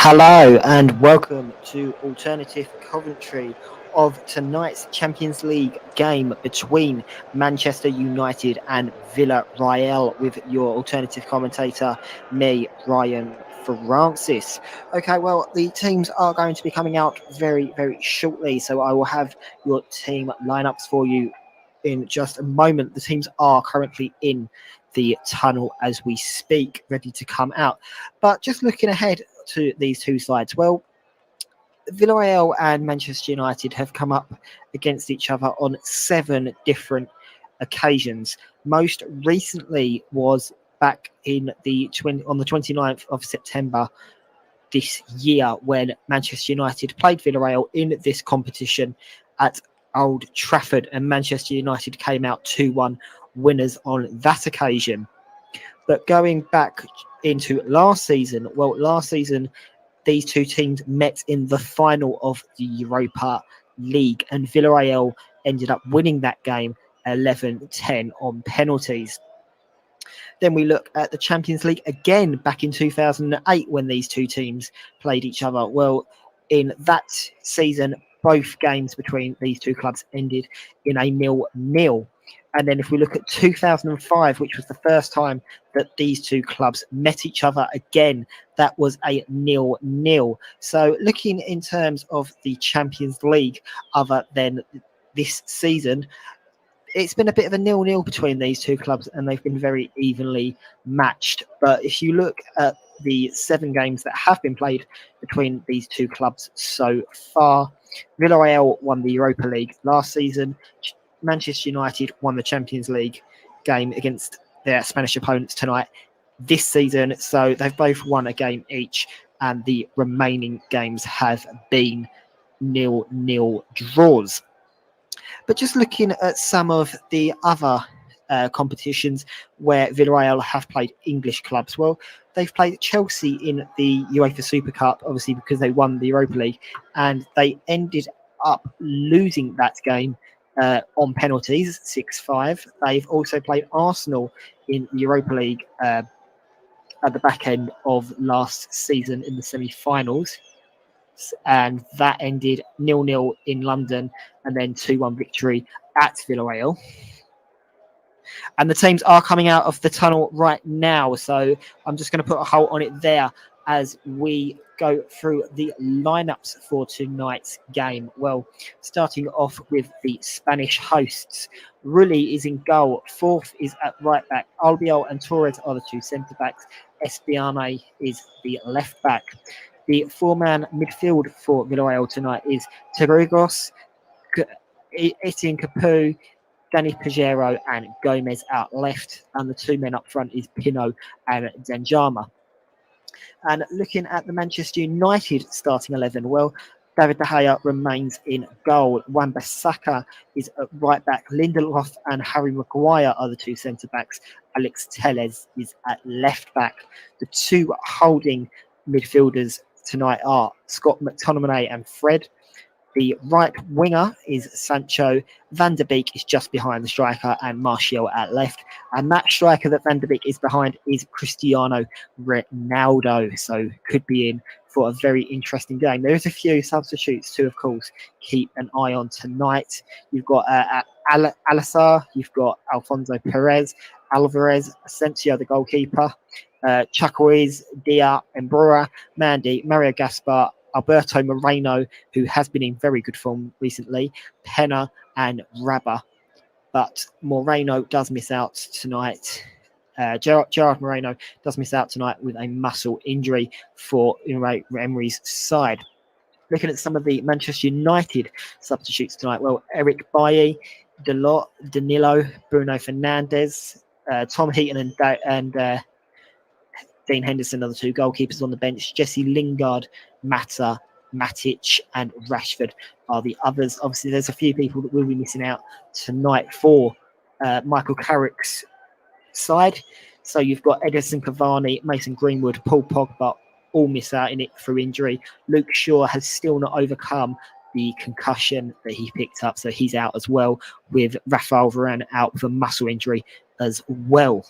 Hello and welcome to alternative commentary of tonight's Champions League game between Manchester United and Villarreal with your alternative commentator, me, Ryan Francis. Okay, well, the teams are going to be coming out very shortly, so I will have your team lineups for you in just a moment. The teams are currently in the tunnel as we speak, ready to come out. But just looking ahead to these two sides, well, Villarreal and Manchester United have come up against each other on 7 different occasions. Most recently was back on the 29th of September this year when Manchester United played Villarreal in this competition at Old Trafford, and Manchester United came out 2-1 winners on that occasion. But going back into last season, well, last season these two teams met in the final of the Europa League, and Villarreal ended up winning that game 11-10 on penalties. Then we look at the Champions League again back in 2008 when these two teams played each other. Well, in that season, both games between these two clubs ended in a 0-0. And then if we look at 2005, which was the first time that these two clubs met each other again, that was a 0-0. So looking in terms of the Champions League, other than this season, it's been a bit of a 0-0 between these two clubs, and they've been very evenly matched. But if you look at the 7 games that have been played between these two clubs so far, Villarreal won the Europa League last season. Manchester United won the Champions League game against their Spanish opponents tonight this season. So they've both won a game each, and the remaining games have been 0-0 draws. But just looking at some of the other competitions where Villarreal have played English clubs, well, they've played Chelsea in the UEFA Super Cup, obviously because they won the Europa League, and they ended up losing that game on penalties, 6-5. They've also played Arsenal in the Europa League at the back end of last season in the semi-finals, and that ended 0-0 in London, and then 2-1 victory at Villarreal. And the teams are coming out of the tunnel right now, so I'm just going to put a halt on it there as we go through the lineups for tonight's game. Well, starting off with the Spanish hosts, Rulli is in goal. Fourth is at right back. Albiol and Torres are the two centre backs. Espiane is the left back. The 4-man midfield for Villarreal tonight is Torrijos, Etienne Capoue, Danny Pajero and Gomez out left, and the 2 men up front is Pino and Danjama. And looking at the Manchester United starting 11, well, David De Gea remains in goal. Wan-Bissaka is at right back. Lindelof and Harry Maguire are the 2 centre backs. Alex Telles is at left back. The 2 holding midfielders tonight are Scott McTominay and Fred. The right winger is Sancho. Van der Beek is just behind the striker, and Martial at left. And that striker that Van der Beek is behind is Cristiano Ronaldo. So could be in for a very interesting game. There is a few substitutes to, of course, keep an eye on tonight. You've got Al-Assar, you've got Alfonso Perez, Alvarez, Asensio, the goalkeeper, Chukwueze, Dia, Embroa, Mandy, Mario Gaspar, Alberto Moreno, who has been in very good form recently, Pena and Rabah. But Moreno does miss out tonight. Gerard Moreno does miss out tonight with a muscle injury for Emery's side. Looking at some of the Manchester United substitutes tonight, well, Eric Bailly, Dalot, Danilo, Bruno Fernandes, Tom Heaton and Dean Henderson are the 2 goalkeepers on the bench. Jesse Lingard, Mata, Matic and Rashford are the others. Obviously, there's a few people that will be missing out tonight for Michael Carrick's side. So you've got Edison Cavani, Mason Greenwood, Paul Pogba all miss out in it through injury. Luke Shaw has still not overcome the concussion that he picked up, so he's out as well, with Rafael Varane out with a muscle injury as well.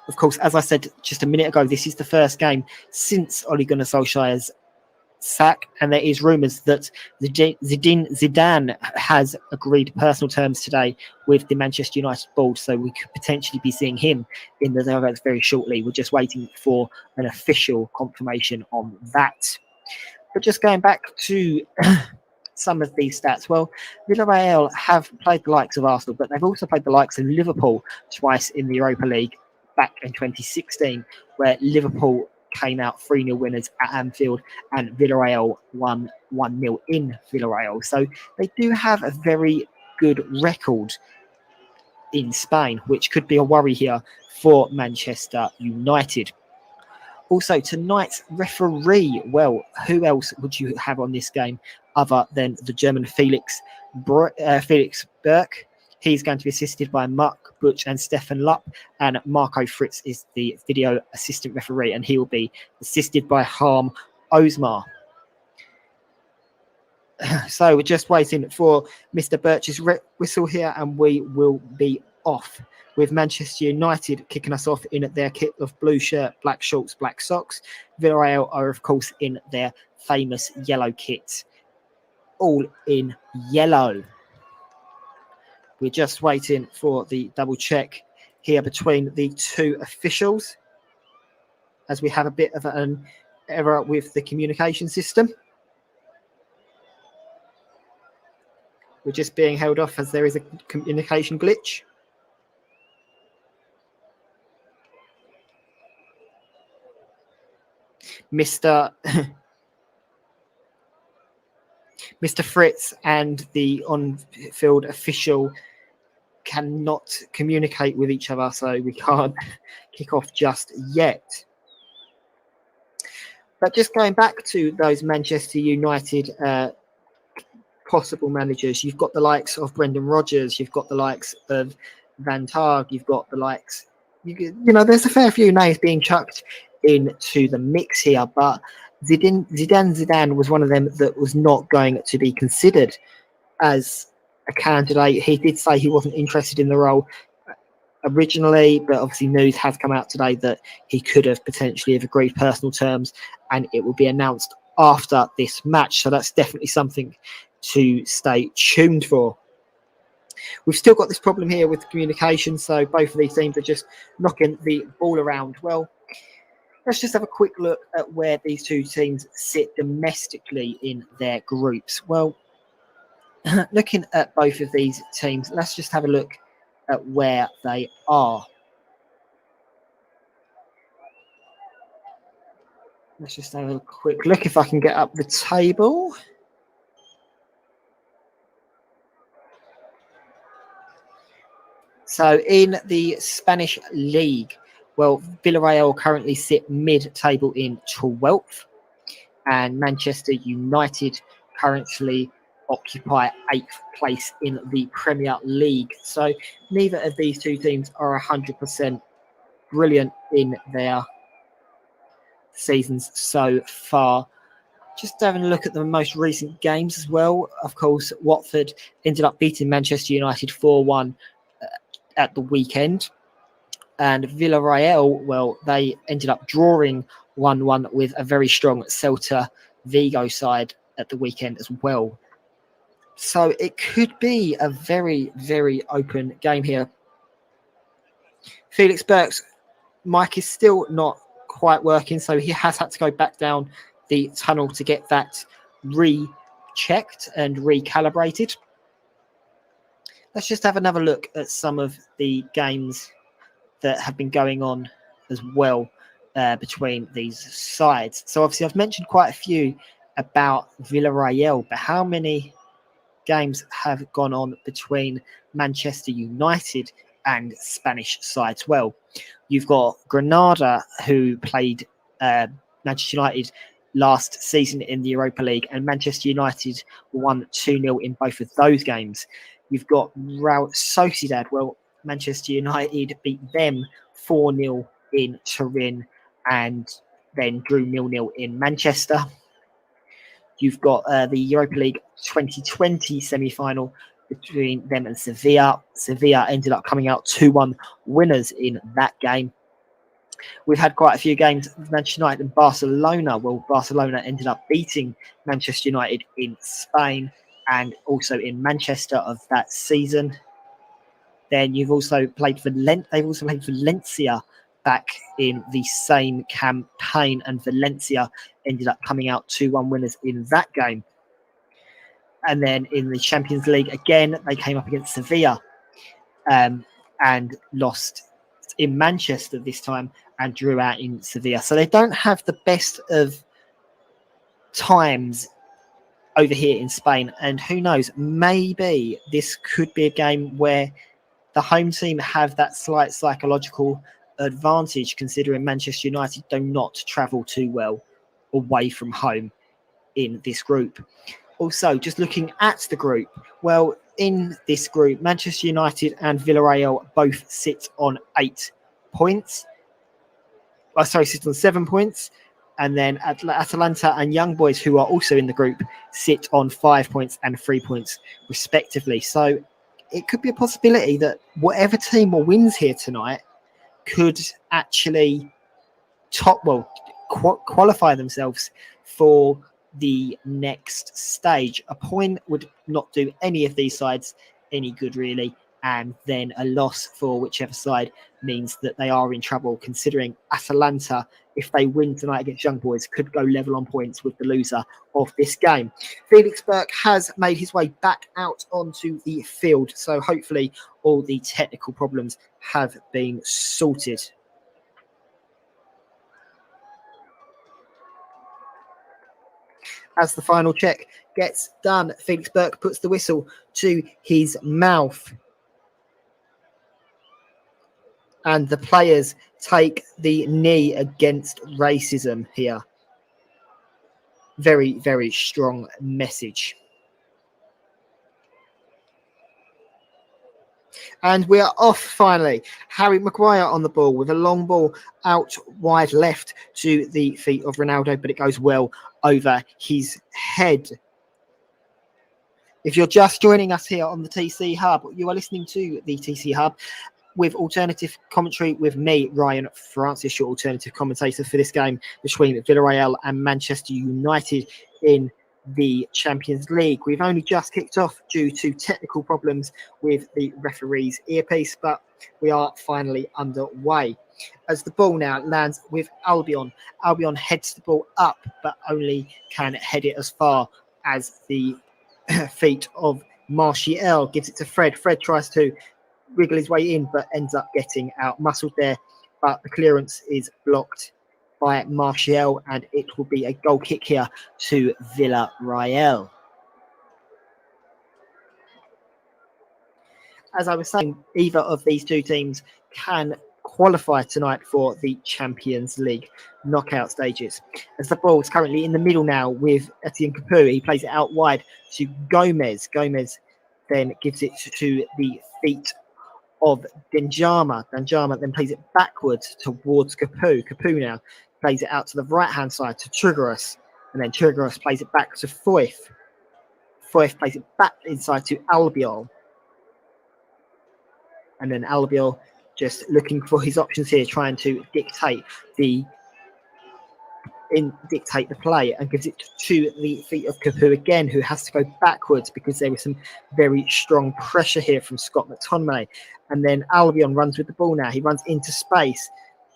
Of course, as I said just a minute ago, this is the first game since Ole Gunnar Solskjaer's sack, and there is rumours that Zinedine Zidane has agreed personal terms today with the Manchester United board, so we could potentially be seeing him in the direct very shortly. We're just waiting for an official confirmation on that. But just going back to some of these stats, well, Villarreal have played the likes of Arsenal, but they've also played the likes of Liverpool twice in the Europa League back in 2016, where Liverpool came out 3-0 winners at Anfield and Villarreal won 1-0 in Villarreal. So they do have a very good record in Spain, which could be a worry here for Manchester United. Also, tonight's referee, well, who else would you have on this game other than the German Felix Burke? He's going to be assisted by Mark Butch and Stefan Lupp, and Marco Fritz is the video assistant referee, and he will be assisted by Harm Osmar. So we're just waiting for Mr. Birch's whistle here, and we will be off with Manchester United kicking us off in their kit of blue shirt, black shorts, black socks. Villarreal are, of course, in their famous yellow kit, all in yellow. We're just waiting for the double check here between the two officials, as we have a bit of an error with the communication system. We're just being held off as there is a communication glitch. Mr. Fritz and the on-field official cannot communicate with each other, so we can't kick off just yet. But just going back to those Manchester United possible managers, you've got the likes of Brendan Rodgers, you've got the likes of Van Taag, you've got the likes, you know, there's a fair few names being chucked into the mix here, but Zidane was one of them that was not going to be considered as a candidate. He did say he wasn't interested in the role originally, but obviously news has come out today that he could have potentially have agreed personal terms, and it will be announced after this match. So that's definitely something to stay tuned for. We've still got this problem here with communication, so both of these teams are just knocking the ball around. Well, let's just have a quick look at where these two teams sit domestically in their groups. Well, looking at both of these teams, let's just have a look at where they are. Let's just have a quick look if I can get up the table. So in the Spanish league, well, Villarreal currently sit mid-table in 12th, and Manchester United currently occupy 8th place in the Premier League. So neither of these two teams are 100% brilliant in their seasons so far. Just having a look at the most recent games as well. Of course, Watford ended up beating Manchester United 4-1 at the weekend. And Villarreal, well, they ended up drawing 1-1 with a very strong Celta Vigo side at the weekend as well. So it could be a very, very open game here. Felix Burke's mic is still not quite working, so he has had to go back down the tunnel to get that rechecked and recalibrated. Let's just have another look at some of the games that have been going on as well between these sides. So obviously I've mentioned quite a few about Villarreal, but how many games have gone on between Manchester United and Spanish sides? Well, you've got Granada, who played Manchester United last season in the Europa League, and Manchester United won 2-0 in both of those games. You've got Real Sociedad. Well, Manchester United beat them 4-0 in Turin and then drew 0-0 in Manchester. You've got the Europa League 2020 semi-final between them and Sevilla. Sevilla ended up coming out 2-1 winners in that game. We've had quite a few games, Manchester United and Barcelona. Well, Barcelona ended up beating Manchester United in Spain and also in Manchester of that season. Then you've also played for they've also played Valencia back in the same campaign, and Valencia ended up coming out 2-1 winners in that game. And then in the Champions League again, they came up against Sevilla and lost in Manchester this time and drew out in Sevilla. So they don't have the best of times over here in Spain. And who knows, maybe this could be a game where the home team have that slight psychological advantage, considering Manchester United do not travel too well away from home in this group. Also, just looking at the group, well, in this group, Manchester United and Villarreal both sit on 8 points. Sit on 7 points. And then Atalanta and Young Boys, who are also in the group, sit on 5 points and 3 points, respectively. So it could be a possibility that whatever team wins here tonight could actually qualify themselves for the next stage. A point would not do any of these sides any good, really, and then a loss for whichever side means that they are in trouble, considering Atalanta, if they win tonight against Young Boys, could go level on points with the loser of this game. Felix Burke has made his way back out onto the field, so hopefully all the technical problems have been sorted. As the final check gets done, Felix Burke puts the whistle to his mouth. And the players take the knee against racism here. Very, very strong message. And we are off finally. Harry Maguire on the ball with a long ball out wide left to the feet of Ronaldo, but it goes well over his head. If you're just joining us here on the TC Hub, you are listening to the TC Hub with alternative commentary with me, Ryan Francis, your alternative commentator for this game between Villarreal and Manchester United in the Champions League. We've only just kicked off due to technical problems with the referee's earpiece, but we are finally underway. As the ball now lands with Albion, Albion heads the ball up, but only can head it as far as the feet of Martial. Gives it to Fred. Fred tries to wriggle his way in, but ends up getting out muscled there. But the clearance is blocked by Martial, and it will be a goal kick here to Villarreal. As I was saying, either of these two teams can qualify tonight for the Champions League knockout stages. As the ball is currently in the middle now with Etienne Capoue, he plays it out wide to Gomez. Gomez then gives it to the feet of Danjama. Danjama then plays it backwards towards Capoue. Capoue now plays it out to the right-hand side to Trigueros, and then Trigueros plays it back to Foyth. Foyth plays it back inside to Albiol. And then Albiol just looking for his options here, trying to dictate the play, and gives it to the feet of Capoue again, who has to go backwards because there was some very strong pressure here from Scott McTominay. And then Albion runs with the ball now. He runs into space,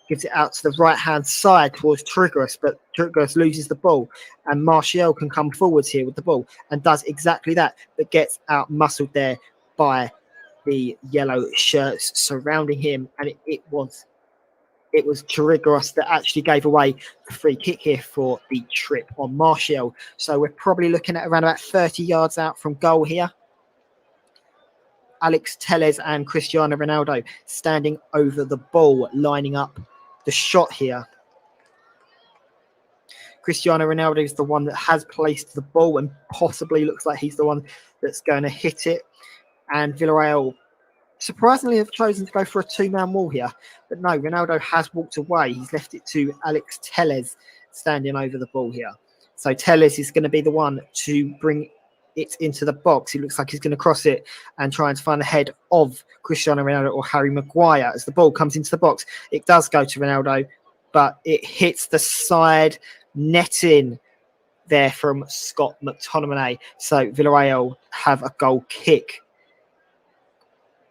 gives it out to the right-hand side towards Trigueros, but Trigueros loses the ball, and Martial can come forwards here with the ball and does exactly that, but gets out muscled there by the yellow shirts surrounding him, and it was Trigueros that actually gave away the free kick here for the trip on Martial. So we're probably looking at around about 30 yards out from goal here. Alex Telles and Cristiano Ronaldo standing over the ball, lining up the shot here. Cristiano Ronaldo is the one that has placed the ball and possibly looks like he's the one that's going to hit it. And Villarreal surprisingly have chosen to go for a two-man wall here. But no, Ronaldo has walked away. He's left it to Alex Telles standing over the ball here. So Telles is going to be the one to bring it into the box. He looks like he's going to cross it and try and find the head of Cristiano Ronaldo or Harry Maguire. As the ball comes into the box, it does go to Ronaldo, but it hits the side netting there from Scott McTominay. So Villarreal have a goal kick.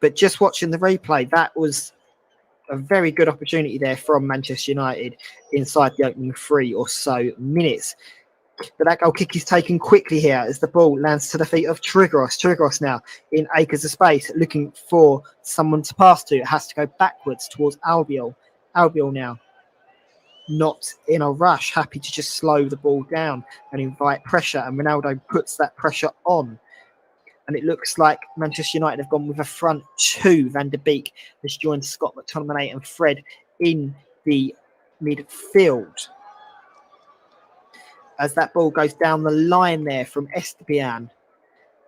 But just watching the replay, that was a very good opportunity there from Manchester United inside the opening 3 or so minutes. But that goal kick is taken quickly here as the ball lands to the feet of Trigros. Trigros now in acres of space, looking for someone to pass to. It has to go backwards towards Albiol. Albiol now not in a rush, happy to just slow the ball down and invite pressure. And Ronaldo puts that pressure on. And it looks like Manchester United have gone with a front 2. Van der Beek has joined Scott McTominay and Fred in the midfield. As that ball goes down the line there from Esteban,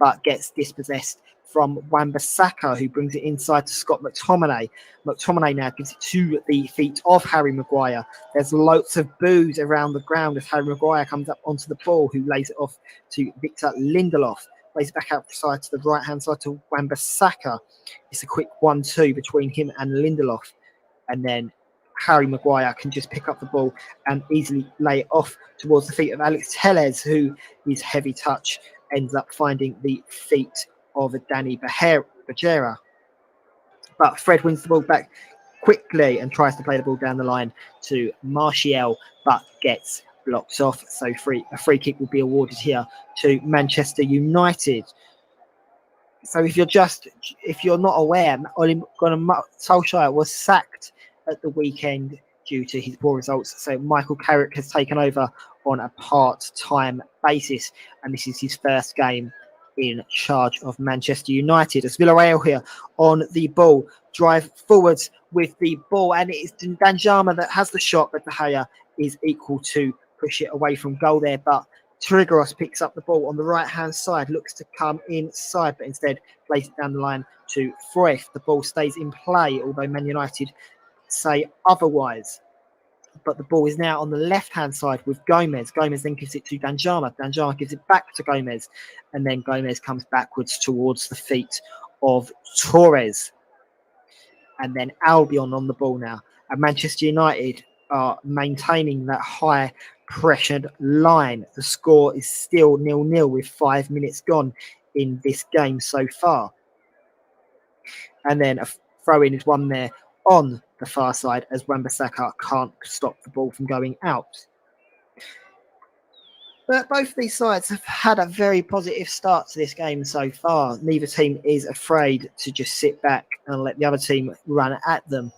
but gets dispossessed from Wan-Bissaka, who brings it inside to Scott McTominay. McTominay now gives it to the feet of Harry Maguire. There's lots of boos around the ground as Harry Maguire comes up onto the ball, who lays it off to Victor Lindelof. Plays it back outside to the right-hand side to Wan-Bissaka. It's a quick 1-2 between him and Lindelof. And then Harry Maguire can just pick up the ball and easily lay it off towards the feet of Alex Tellez, who his heavy touch ends up finding the feet of Danny Bajera. But Fred wins the ball back quickly and tries to play the ball down the line to Martial, but gets blocked off. So a free kick will be awarded here to Manchester United. So if you're not aware, Ole Gunnar Solskjaer was sacked at the weekend due to his poor results. So Michael Carrick has taken over on a part-time basis, and this is his first game in charge of Manchester United. As Villarreal here on the ball, drive forwards with the ball, and it is Danjama that has the shot, but De Gea is equal to push it away from goal there. But Trigros picks up the ball on the right-hand side, looks to come inside, but instead plays it down the line to Freuf. The ball stays in play, although Man United say otherwise. But the ball is now on the left-hand side with Gomez. Gomez then gives it to Danjama. Danjama gives it back to Gomez. And then Gomez comes backwards towards the feet of Torres. And then Albion on the ball now. And Manchester United are maintaining that high pressured line. The score is still 0-0 with 5 minutes gone in this game so far. And then a throw-in is one there on the far side as Wan-Bissaka can't stop the ball from going out. But both of these sides have had a very positive start to this game so far. Neither team is afraid to just sit back and let the other team run at them.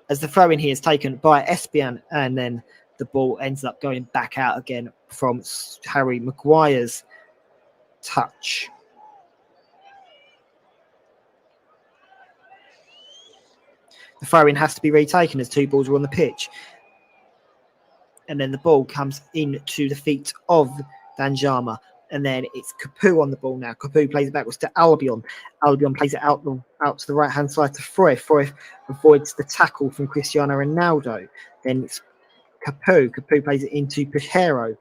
As the throw-in here is taken by Espian, and then the ball ends up going back out again from Harry Maguire's touch. The throw-in has to be retaken as 2 balls are on the pitch. And then the ball comes into the feet of Danjama. And then it's Capu on the ball now. Capu plays it backwards to Albion. Albion plays it out to the right-hand side to Freuf. Freuf avoids the tackle from Cristiano Ronaldo. Then it's Capu. Capu plays it into Pajero.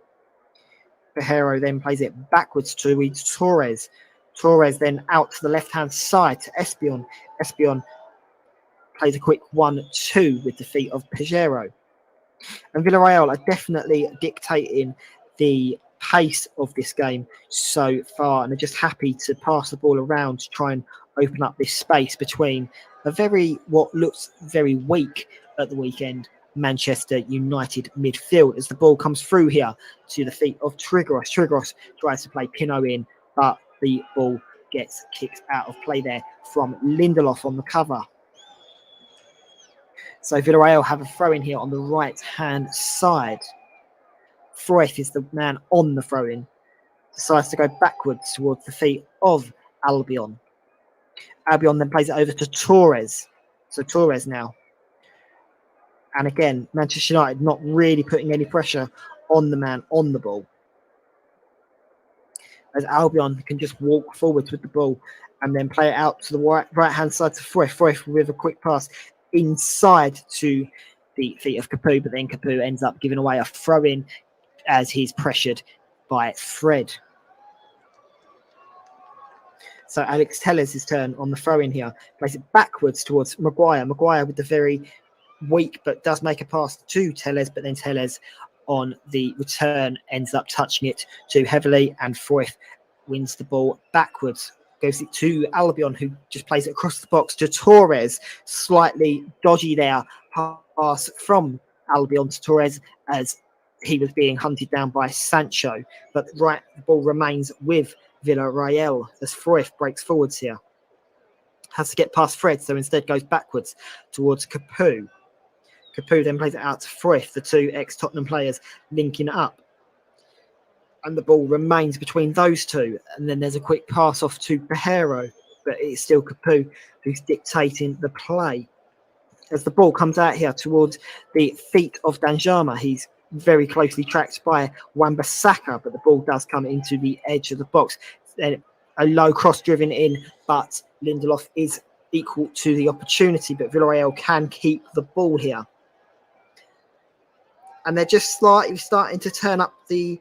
Pajero then plays it backwards to Torres. Torres then out to the left-hand side to Espion. Espion plays a quick 1-2 with the feet of Pajero. And Villarreal are definitely dictating the pace of this game so far, and are just happy to pass the ball around to try and open up this space between what looks very weak at the weekend Manchester United midfield. As the ball comes through here to the feet of Trigros. Trigros tries to play Pino in, but the ball gets kicked out of play there from Lindelof on the cover. So Villarreal have a throw-in here on the right-hand side. Freuf is the man on the throw-in. Decides to go backwards towards the feet of Albion. Albion then plays it over to Torres. So Torres now. And again, Manchester United not really putting any pressure on the man on the ball. As Albion can just walk forwards with the ball and then play it out to the right-hand side to Freuf. Freuf with a quick pass inside to the feet of Capu, but then Capu ends up giving away a throw-in as he's pressured by Fred. So Alex Tellers' turn on the throw in here. Plays it backwards towards Maguire. Maguire with the very weak but does make a pass to Tellez, but then Tellez on the return ends up touching it too heavily, and Foyth wins the ball backwards. Goes it to Albion, who just plays it across the box to Torres. Slightly dodgy there. Pass from Albion to Torres as he was being hunted down by Sancho. But the ball remains with Villarreal as Foyth breaks forwards here. Has to get past Fred, so instead goes backwards towards Capu. Capu then plays it out to Foyth, the two ex-Tottenham players linking up. And the ball remains between those two. And then there's a quick pass off to Pajero, but it's still Capu who's dictating the play. As the ball comes out here towards the feet of Danjama, he's very closely tracked by Wan-Bissaka, but the ball does come into the edge of the box. Then a low cross driven in, but Lindelof is equal to the opportunity, but Villarreal can keep the ball here. And they're just slightly starting to turn up the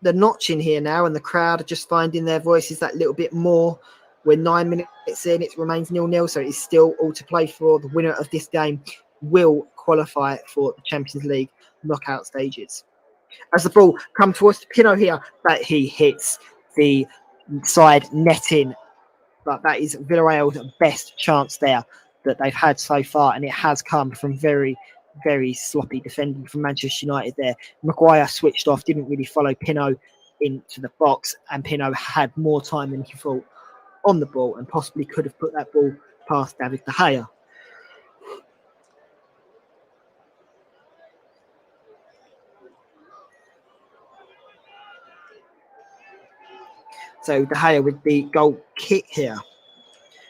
notch in here now, and the crowd are just finding their voices that little bit more. We're 9 minutes in, it remains 0-0, so it's still all to play for. The winner of this game will qualify for the Champions League knockout stages. As the ball comes towards Pino here, but he hits the side netting. But that is Villarreal's best chance there that they've had so far, and it has come from very, very sloppy defending from Manchester United there. Maguire switched off, didn't really follow Pino into the box, and Pino had more time than he thought on the ball and possibly could have put that ball past David De Gea. So De Gea with the goal kick here.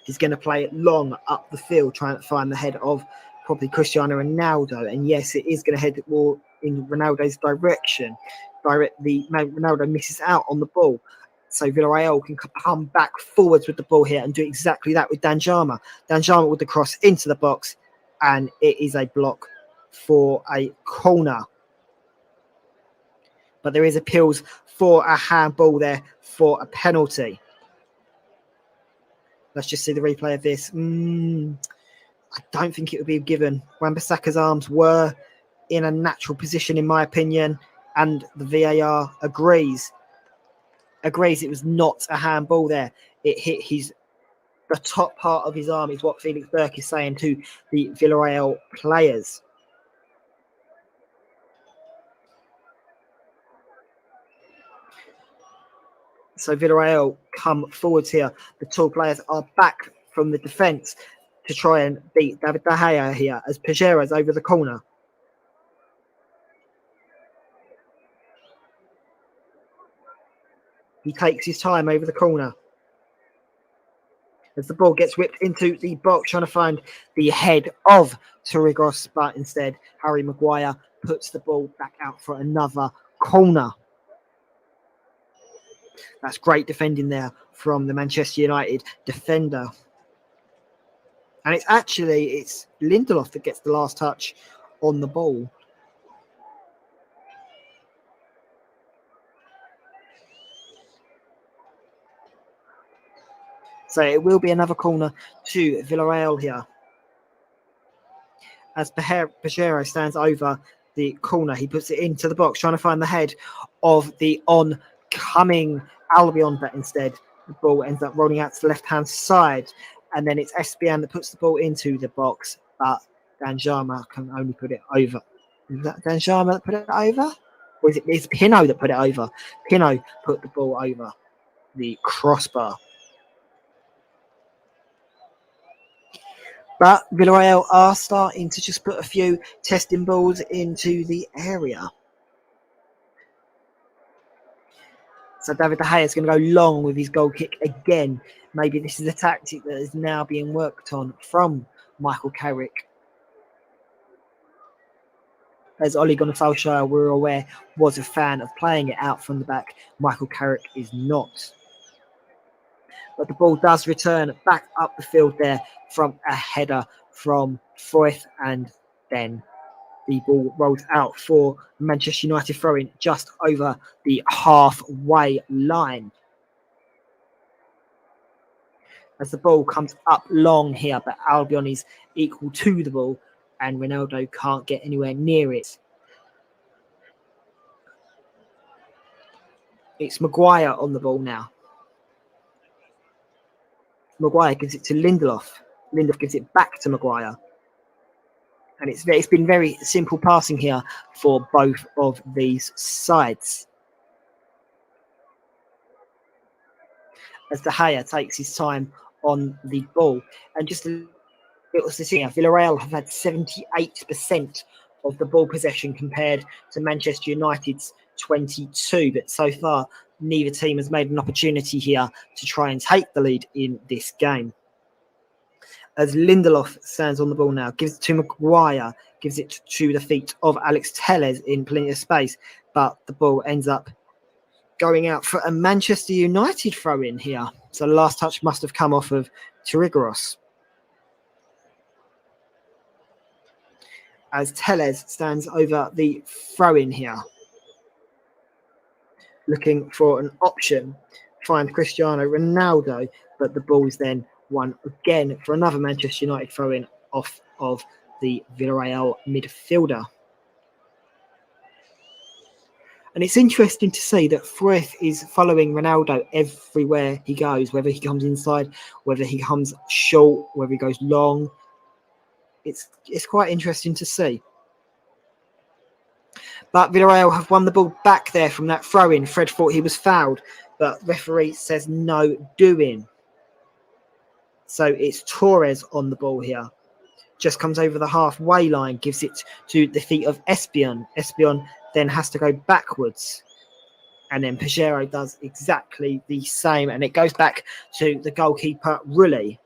He's going to play it long up the field, trying to find the head of probably Cristiano Ronaldo. And yes, it is going to head more in Ronaldo's direction. Ronaldo misses out on the ball. So Villarreal can come back forwards with the ball here and do exactly that with Danjama. Danjama with the cross into the box, and it is a block for a corner. But there is appeals for a handball there for a penalty. Let's just see the replay of this. I don't think it would be given. Wan-Bissaka's arms were in a natural position, in my opinion, and the VAR agrees it was not a handball there. It hit the top part of his arm, is what Felix Burke is saying to the Villarreal players. So Villarreal come forwards here. The tall players are back from the defence to try and beat David De Gea here as Pajero's over the corner. He takes his time over the corner. As the ball gets whipped into the box, trying to find the head of Torrijos, but instead Harry Maguire puts the ball back out for another corner. That's great defending there from the Manchester United defender. And it's Lindelof that gets the last touch on the ball. So it will be another corner to Villarreal here. As Pajero stands over the corner, he puts it into the box, trying to find the head of the oncoming Albion, but instead the ball ends up rolling out to the left-hand side. And then it's Espian that puts the ball into the box, but Danjama can only put it over. Is that Danjama that put it over? Or is it Pino that put it over? Pino put the ball over the crossbar. But Villarreal are starting to just put a few testing balls into the area. So David De Gea is going to go long with his goal kick again. Maybe this is a tactic that is now being worked on from Michael Carrick. As Ole Gunnar Solskjaer, we're aware, was a fan of playing it out from the back. Michael Carrick is not. But the ball does return back up the field there from a header from Foyth, and then the ball rolls out for Manchester United throwing just over the halfway line. as the ball comes up long here, but Albion is equal to the ball and Ronaldo can't get anywhere near it. It's Maguire on the ball now. Maguire gives it to Lindelof. Lindelof gives it back to Maguire. And it's been very simple passing here for both of these sides. As De Gea takes his time on the ball. And just a little statistic, Villarreal have had 78% of the ball possession compared to Manchester United's 22. But so far, neither team has made an opportunity here to try and take the lead in this game. As Lindelof stands on the ball now, gives it to Maguire, gives it to the feet of Alex Telles in plenty of space, but the ball ends up going out for a Manchester United throw-in here. So the last touch must have come off of Tirigros. As Telles stands over the throw-in here, looking for an option, find Cristiano Ronaldo, but the ball is then won again for another Manchester United throw-in off of the Villarreal midfielder. And it's interesting to see that Fruith is following Ronaldo everywhere he goes, whether he comes inside, whether he comes short, whether he goes long. It's quite interesting to see. But Villarreal have won the ball back there from that throw-in. Fred thought he was fouled, but referee says no doing. So it's Torres on the ball here. Just comes over the halfway line, gives it to the feet of Espion. Espion then has to go backwards. And then Pajero does exactly the same. And it goes back to the goalkeeper, Rulli,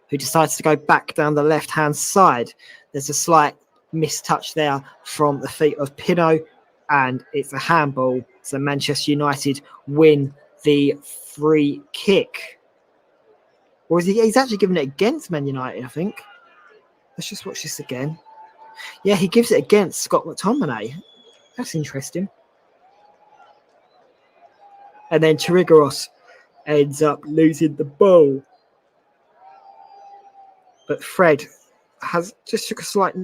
who decides to go back down the left-hand side. There's a slight mistouch there from the feet of Pino, and it's a handball. So Manchester United win the free kick. Or is he's actually given it against Man United, I think. Let's just watch this again. Yeah, he gives it against Scott McTominay. That's interesting. And then Tirigros ends up losing the ball. But Fred has just took a slight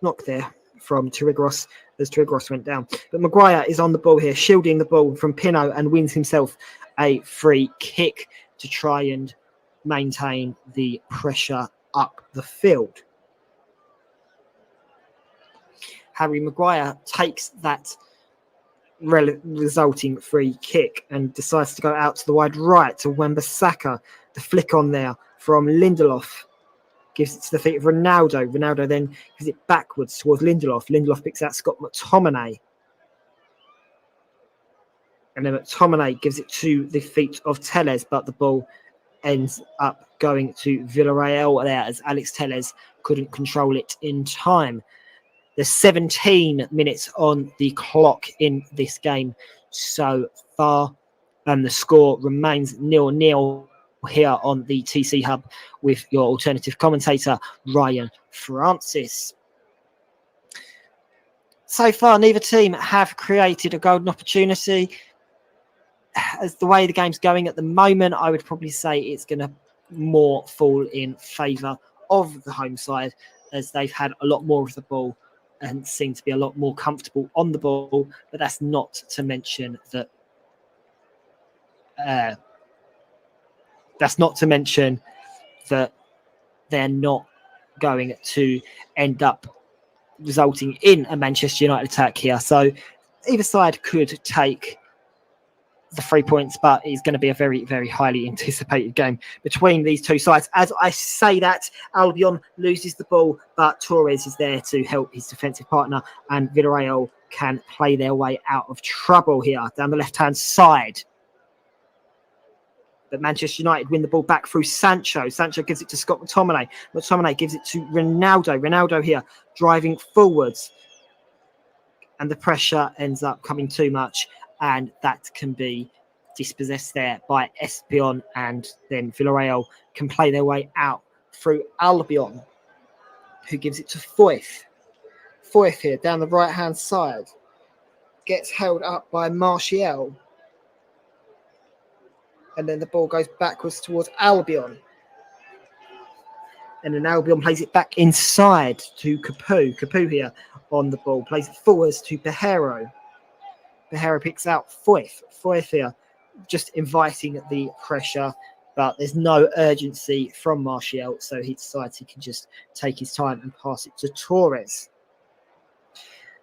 knock there from Tirigros as Tirigros went down. But Maguire is on the ball here, shielding the ball from Pino and wins himself a free kick to try and maintain the pressure up the field. Harry Maguire takes that resulting free kick and decides to go out to the wide right to Wan-Bissaka. The flick on there from Lindelof gives it to the feet of Ronaldo. Ronaldo then gives it backwards towards Lindelof. Lindelof picks out Scott McTominay. And then McTominay gives it to the feet of Telles, but the ball ends up going to Villarreal there as Alex Telles couldn't control it in time. There's 17 minutes on the clock in this game so far, and the score remains 0-0 here on the TC Hub with your alternative commentator, Ryan Francis. So far, neither team have created a golden opportunity. As the way the game's going at the moment, I would probably say it's going to more fall in favour of the home side, as they've had a lot more of the ball and seem to be a lot more comfortable on the ball. But that's not to mention that they're not going to end up resulting in a Manchester United attack here. So either side could take the 3 points, but it's going to be a very, very highly anticipated game between these two sides. As I say that, Albion loses the ball, but Torres is there to help his defensive partner, and Villarreal can play their way out of trouble here down the left-hand side. But Manchester United win the ball back through Sancho. Sancho gives it to Scott McTominay. McTominay gives it to Ronaldo. Ronaldo here driving forwards. And the pressure ends up coming too much. And that can be dispossessed there by Espion. And then Villarreal can play their way out through Albion, who gives it to Foyth. Foyth here down the right-hand side. Gets held up by Martial. And then the ball goes backwards towards Albion. And then Albion plays it back inside to Capu. Capu here on the ball. Plays it forwards to Pajero. Pajero picks out Foyth. Foyth here just inviting the pressure. But there's no urgency from Martial. So he decides he can just take his time and pass it to Torres.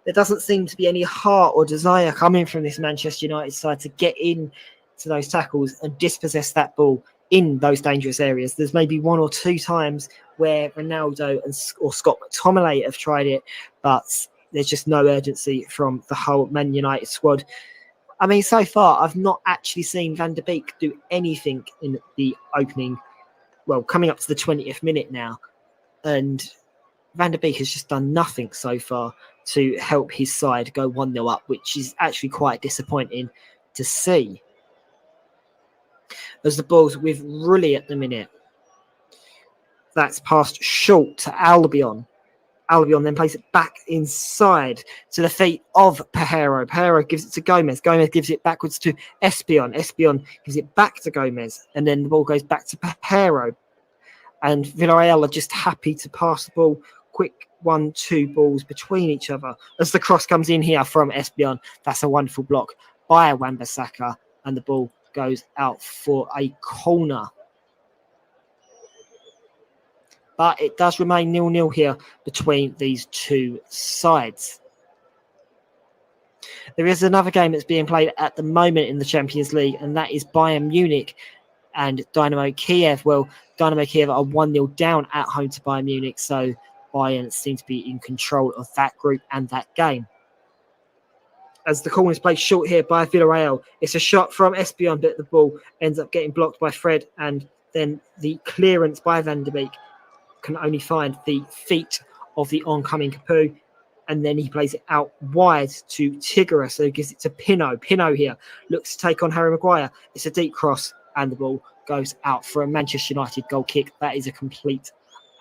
There doesn't seem to be any heart or desire coming from this Manchester United side to get in to those tackles and dispossess that ball in those dangerous areas. There's maybe one or two times where Ronaldo or Scott McTominay have tried it, but there's just no urgency from the whole Man United squad. I mean, so far, I've not actually seen Van der Beek do anything in the opening, well, coming up to the 20th minute now. And Van der Beek has just done nothing so far to help his side go 1-0 up, which is actually quite disappointing to see. As the ball's with Rulli at the minute. That's passed short to Albion. Albion then plays it back inside to the feet of Pajero. Pajero gives it to Gomez. Gomez gives it backwards to Espion. Espion gives it back to Gomez. And then the ball goes back to Pajero. And Villarreal are just happy to pass the ball. Quick 1-2 balls between each other. As the cross comes in here from Espion, that's a wonderful block by Wan-Bissaka. And the ball goes out for a corner. But it does remain 0-0 here between these two sides. There is another game that's being played at the moment in the Champions League, and that is Bayern Munich and Dynamo Kiev. Well, Dynamo Kiev are 1-0 down at home to Bayern Munich, so Bayern seem to be in control of that group and that game. As the corner is played short here by Villarreal, it's a shot from Espion, but the ball ends up getting blocked by Fred, and then the clearance by Van der Beek can only find the feet of the oncoming Capu, and then he plays it out wide to Tigera, so he gives it to Pino. Pino here looks to take on Harry Maguire. It's a deep cross, and the ball goes out for a Manchester United goal kick. That is a complete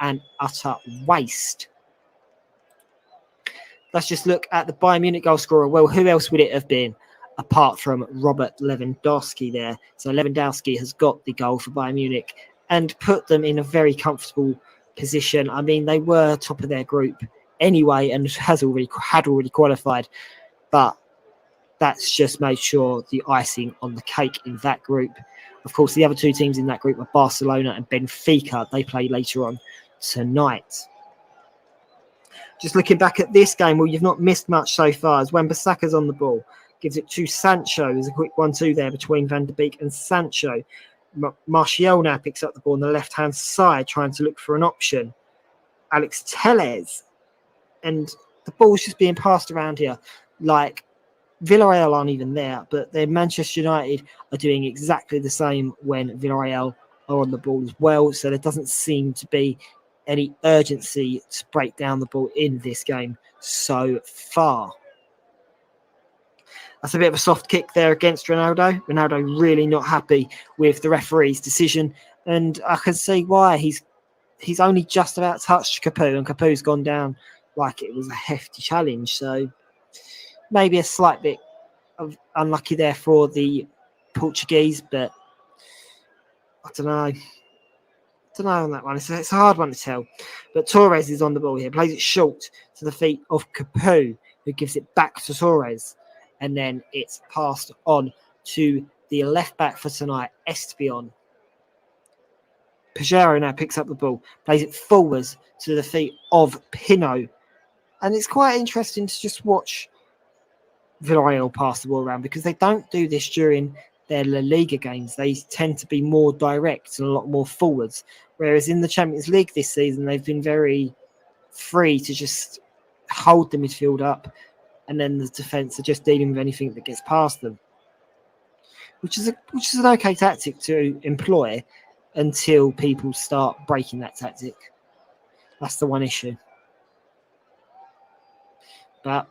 and utter waste. Let's just look at the Bayern Munich goal scorer. Well, who else would it have been apart from Robert Lewandowski there? So Lewandowski has got the goal for Bayern Munich and put them in a very comfortable position. I mean, they were top of their group anyway and had already qualified, but that's just made sure the icing on the cake in that group. Of course, the other two teams in that group are Barcelona and Benfica. They play later on tonight. Just looking back at this game, well, you've not missed much so far as Wan-Bissaka's on the ball. Gives it to Sancho. There's a quick 1-2 there between Van der Beek and Sancho. Martial now picks up the ball on the left-hand side, trying to look for an option. Alex Telles. And the ball's just being passed around here. Like, Villarreal aren't even there, but then Manchester United are doing exactly the same when Villarreal are on the ball as well. So there doesn't seem to be any urgency to break down the ball in this game so far. That's a bit of a soft kick there against Ronaldo. Ronaldo really not happy with the referee's decision, and I can see why. He's only just about touched Capu, and Capu's gone down like it was a hefty challenge. So maybe a slight bit of unlucky there for the Portuguese, but I don't know. On that one. It's a hard one to tell. But Torres is on the ball here. Plays it short to the feet of Capu, who gives it back to Torres. And then it's passed on to the left back for tonight, Espion. Pajero now picks up the ball. Plays it forwards to the feet of Pino. And it's quite interesting to just watch Villarreal pass the ball around because they don't do this during their La Liga games. They tend to be more direct and a lot more forwards. Whereas in the Champions League this season, they've been very free to just hold the midfield up, and then the defence are just dealing with anything that gets past them, which is an okay tactic to employ until people start breaking that tactic. That's the one issue. But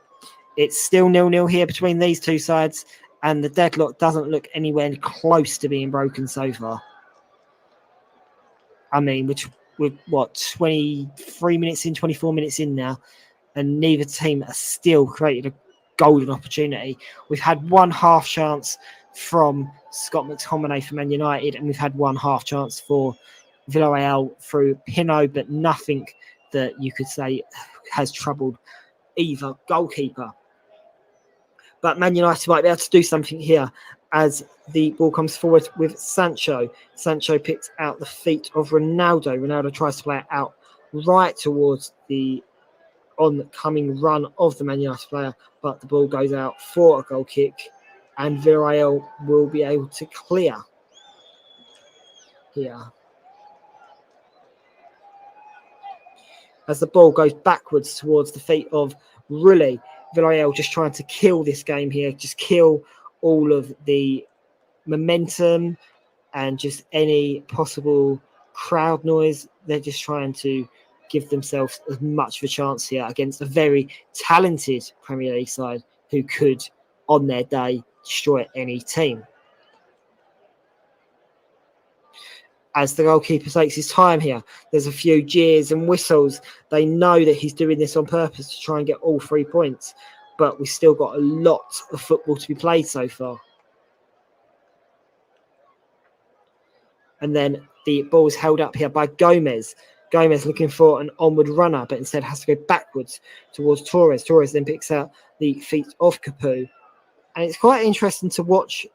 it's still 0-0 here between these two sides, and the deadlock doesn't look anywhere close to being broken so far. I mean, we're what, 23 minutes in, 24 minutes in now, and neither team has still created a golden opportunity. We've had one half chance from Scott McTominay for Man United, and we've had one half chance for Villarreal through Pino, but nothing that you could say has troubled either goalkeeper. But Man United might be able to do something here as the ball comes forward with Sancho. Sancho picks out the feet of Ronaldo. Ronaldo tries to play it out right towards the oncoming run of the Man United player, but the ball goes out for a goal kick, and Villarreal will be able to clear here. As the ball goes backwards towards the feet of Rulli, Villarreal just trying to kill this game here, just kill all of the momentum and just any possible crowd noise. They're just trying to give themselves as much of a chance here against a very talented Premier League side who could, on their day, destroy any team. As the goalkeeper takes his time here, there's a few jeers and whistles. They know that he's doing this on purpose to try and get all 3 points, but we've still got a lot of football to be played so far. And then the ball is held up here by Gomez. Gomez looking for an onward runner, but instead has to go backwards towards Torres. Torres then picks out the feet of Capu. And it's quite interesting to watch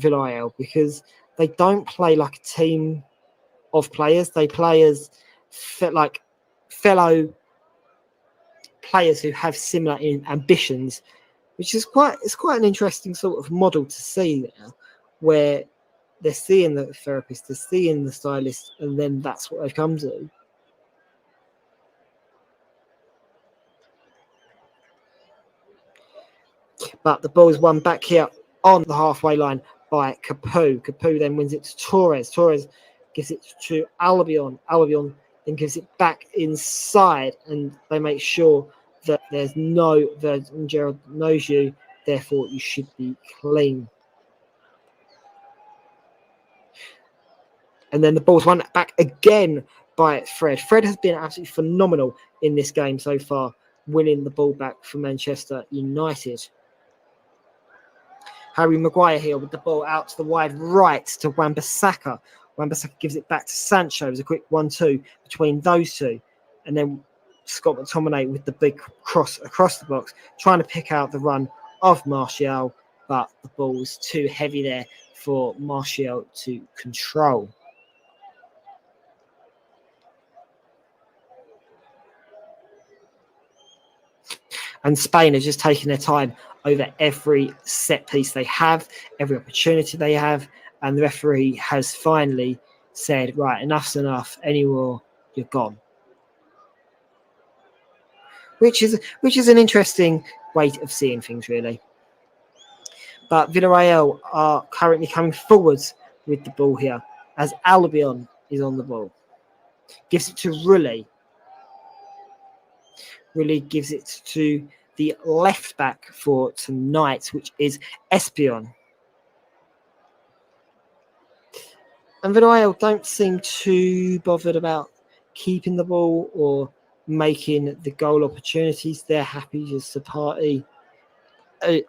Villarreal because they don't play like a team of players. They play as like fellow players who have similar ambitions, which is quite an interesting sort of model to see there, where they're seeing the therapist, they're seeing the stylist, and then that's what they've come to. But the ball is won back here on the halfway line by Capu. Capu then wins it to Torres. Torres gives it to Albion. Albion then gives it back inside, and they make sure that there's no Virgin. Gerald knows you, therefore you should be clean. And then the ball's won back again by Fred. Fred has been absolutely phenomenal in this game so far, winning the ball back for Manchester United. Harry Maguire here with the ball out to the wide right to Wan-Bissaka. Wan-Bissaka gives it back to Sancho. There's a quick 1-2 between those two. And then Scott McTominay with the big cross across the box, trying to pick out the run of Martial, but the ball was too heavy there for Martial to control. And Spain are just taking their time over every set piece they have, every opportunity they have, and the referee has finally said, right, enough's enough, any more, you're gone. Which is an interesting way of seeing things, really. But Villarreal are currently coming forwards with the ball here, as Albion is on the ball. Gives it to Rulli. Rulli gives it to the left back for tonight, which is Espion. And Villarreal don't seem too bothered about keeping the ball or making the goal opportunities. They're happy just to party.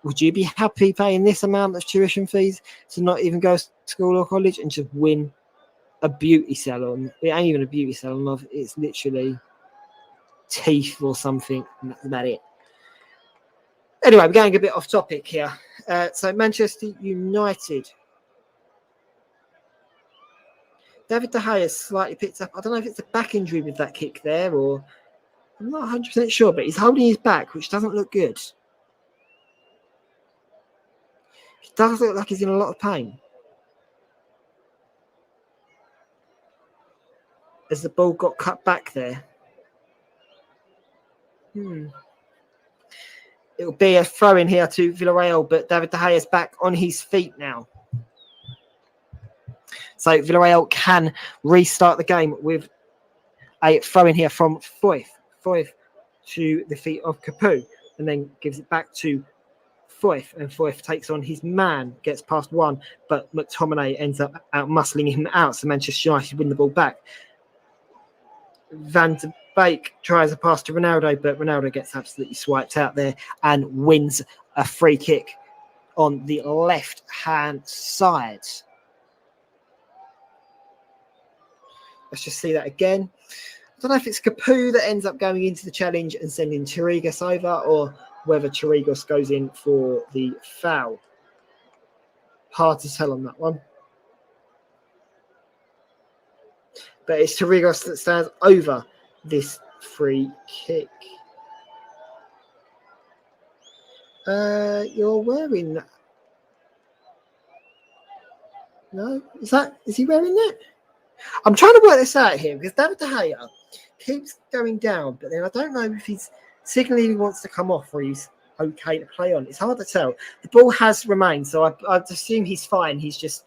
Would you be happy paying this amount of tuition fees to not even go to school or college and just win a beauty salon? It ain't even a beauty salon, love. It's literally teeth or something, and that's about it. Anyway, we're going a bit off topic here. So Manchester United. David De Gea has slightly picked up. I don't know if it's a back injury with that kick there, or I'm not 100% sure, but he's holding his back, which doesn't look good. He does look like he's in a lot of pain. As the ball got cut back there. It'll be a throw in here to Villarreal, but David De Gea is back on his feet now. So Villarreal can restart the game with a throw in here from Foyth. Foyth to the feet of Capu, and then gives it back to Foyth, and Foyth takes on his man, gets past one, but McTominay ends up out-muscling him out, so Manchester United win the ball back. Van de Beek tries a pass to Ronaldo, but Ronaldo gets absolutely swiped out there and wins a free kick on the left-hand side. Let's just see that again. I don't know if it's Capu that ends up going into the challenge and sending Chirigas over, or whether Chirigas goes in for the foul. Hard to tell on that one. But it's Chirigas that stands over this free kick. You're wearing that. No? Is he wearing that? I'm trying to work this out here because David De Gea keeps going down, but then I don't know if he's signaling he wants to come off or he's okay to play on. It's hard to tell. The ball has remained, so I'd assume he's fine. He's just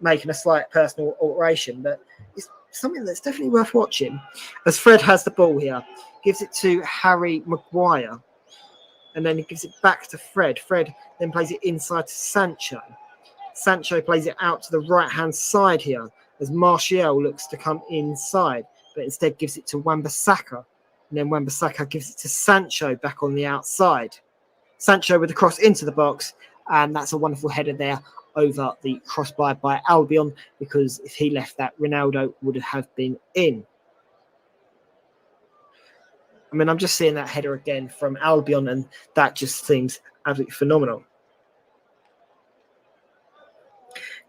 making a slight personal alteration, but it's something that's definitely worth watching. As Fred has the ball here, gives it to Harry Maguire, and then he gives it back to Fred. Fred then plays it inside to Sancho. Sancho plays it out to the right-hand side here as Martial looks to come inside, but instead gives it to Wan-Bissaka. And then Wan-Bissaka gives it to Sancho back on the outside. Sancho with the cross into the box, and that's a wonderful header there over the crossbar by Albion, because if he left that, Ronaldo would have been in. I mean, I'm just seeing that header again from Albion, and that just seems absolutely phenomenal.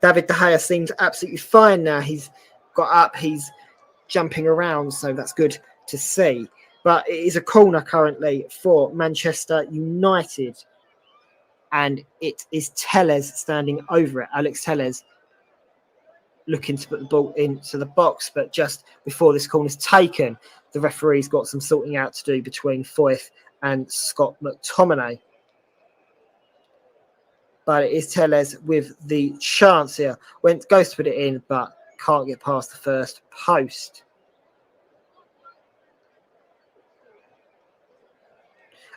David De Gea seems absolutely fine now. He's got up, he's jumping around, so that's good to see. But it is a corner currently for Manchester United, and it is Telles standing over it. Alex Telles looking to put the ball into the box, but just before this corner is taken, the referee's got some sorting out to do between Foyth and Scott McTominay. But it is Telles with the chance here. Goes to put it in, but can't get past the first post.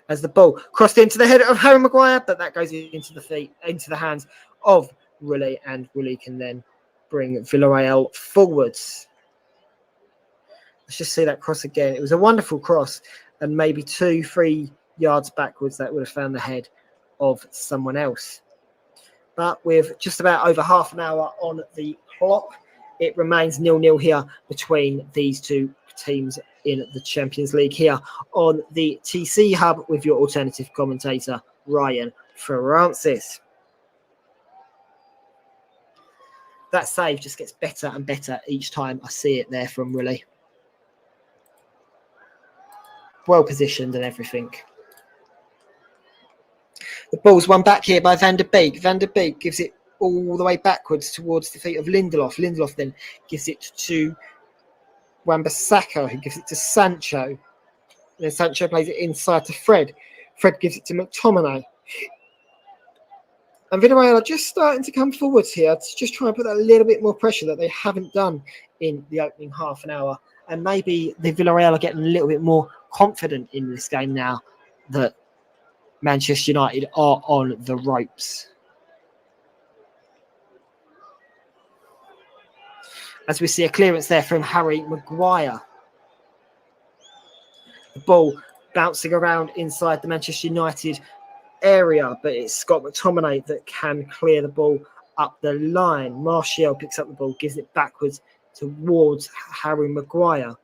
As the ball crossed into the head of Harry Maguire, but that goes into the hands of Rulli, and Rulli can then bring Villarreal forwards. Let's just see that cross again. It was a wonderful cross, and maybe 2-3 yards backwards, that would have found the head of someone else. But with just about over half an hour on the clock, it remains 0-0 here between these two teams in the Champions League here on the TC Hub with your alternative commentator, Ryan Francis. That save just gets better and better each time I see it there from Rulli. Well positioned and everything. The ball's won back here by Van der Beek. Van der Beek gives it all the way backwards towards the feet of Lindelof. Lindelof then gives it to Wan-Bissaka, who gives it to Sancho. And then Sancho plays it inside to Fred. Fred gives it to McTominay. And Villarreal are just starting to come forwards here to just try and put that little bit more pressure that they haven't done in the opening half an hour. And maybe the Villarreal are getting a little bit more confident in this game now that Manchester United are on the ropes. As we see a clearance there from Harry Maguire. The ball bouncing around inside the Manchester United area, but it's Scott McTominay that can clear the ball up the line. Martial picks up the ball, gives it backwards towards Harry Maguire.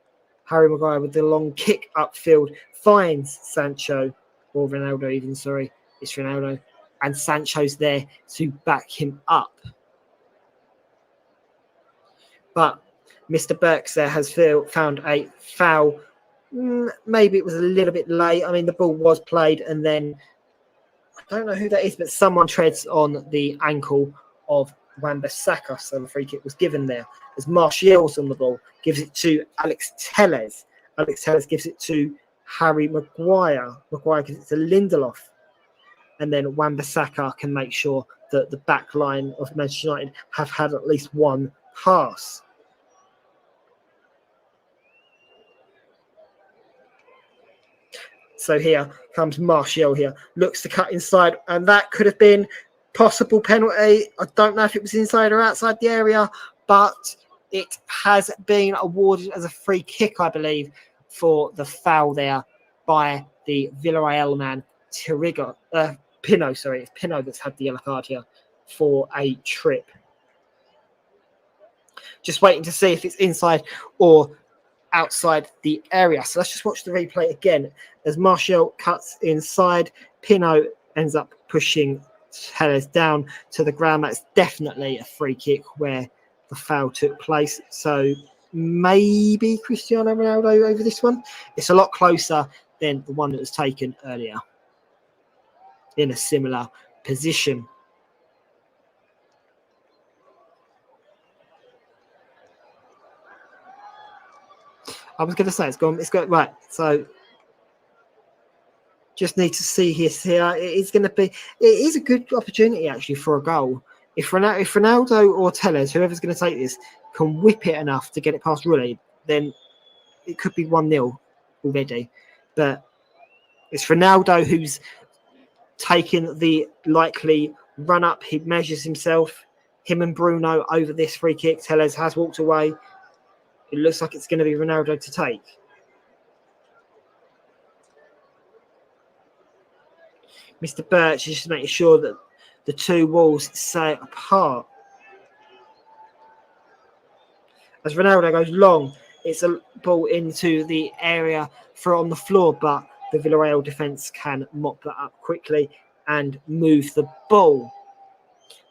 Harry Maguire with the long kick upfield finds Sancho, or Ronaldo even, sorry, it's Ronaldo. And Sancho's there to back him up. But Mr. Burks there has found a foul. Maybe it was a little bit late. I mean, the ball was played, and then I don't know who that is, but someone treads on the ankle of Wan-Bissaka, so the free kick was given there. As Martial's on the ball, gives it to Alex Telles. Alex Telles gives it to Harry Maguire. Maguire gives it to Lindelof. And then Wan-Bissaka can make sure that the back line of Manchester United have had at least one pass. So here comes Martial here, looks to cut inside, and that could have been possible penalty. I don't know if it was inside or outside the area, but it has been awarded as a free kick, I believe, Pino, sorry, it's Pino that's had the yellow card here for a trip. Just waiting to see if it's inside or outside the area. So let's just watch the replay again. As Martial cuts inside, Pino ends up pushing Tellez down to the ground. That's definitely a free kick where the foul took place. So maybe Cristiano Ronaldo over this one. It's a lot closer than the one that was taken earlier in a similar position. I was going to say it's gone right. So just need to see here. It is a good opportunity actually for a goal. If Ronaldo or Tellez, whoever's going to take this, can whip it enough to get it past Rulli, then it could be 1-0 already. But it's Ronaldo who's taking the likely run up. He measures himself, him and Bruno over this free kick. Tellez has walked away. It looks like it's going to be Ronaldo to take. Mr. Birch is just making sure that the two walls stay apart. As Ronaldo goes long, it's a ball into the area for on the floor, but the Villarreal defence can mop that up quickly and move the ball.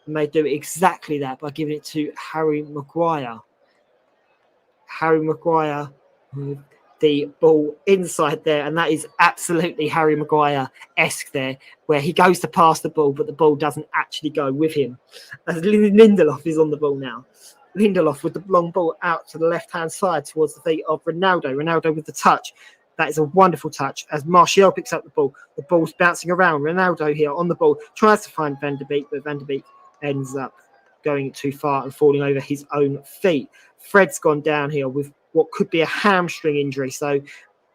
And they do exactly that by giving it to Harry Maguire. Harry Maguire with the ball inside there, and that is absolutely Harry Maguire-esque there, where he goes to pass the ball, but the ball doesn't actually go with him. As Lindelof is on the ball now. Lindelof with the long ball out to the left-hand side towards the feet of Ronaldo. Ronaldo with the touch. That is a wonderful touch as Martial picks up the ball. The ball's bouncing around. Ronaldo here on the ball tries to find Van der Beek, but Van der Beek ends up going too far and falling over his own feet. Fred's gone down here with what could be a hamstring injury, so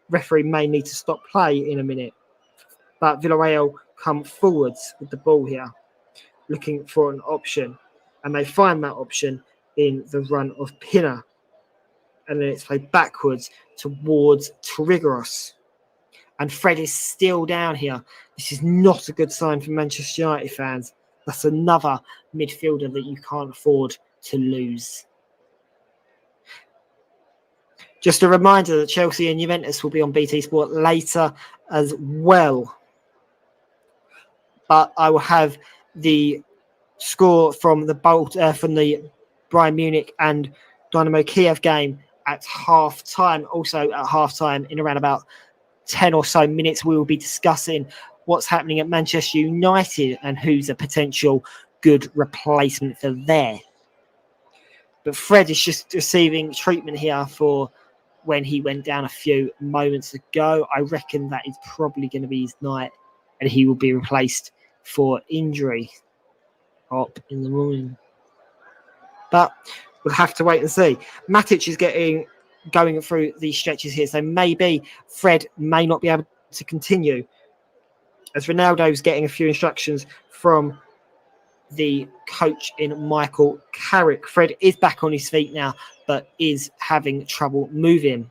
referee may need to stop play in a minute. But Villarreal come forwards with the ball here, looking for an option, and they find that option in the run of Pina. And then it's played backwards towards Trigoros. And Fred is still down here. This is not a good sign for Manchester United fans. That's another midfielder that you can't afford to lose. Just a reminder that Chelsea and Juventus will be on BT Sport later as well. But I will have the score from the Bayern Munich and Dynamo Kiev game at half time. Also at half time, in around about 10 or so minutes, we will be discussing what's happening at Manchester United and who's a potential good replacement for there. But Fred is just receiving treatment here for when he went down a few moments ago. I reckon that is probably going to be his night, and he will be replaced for injury up in the morning. But we'll have to wait and see. Matic is going through these stretches here, so maybe Fred may not be able to continue, as Ronaldo's getting a few instructions from the coach in Michael Carrick. Fred is back on his feet now, but is having trouble moving.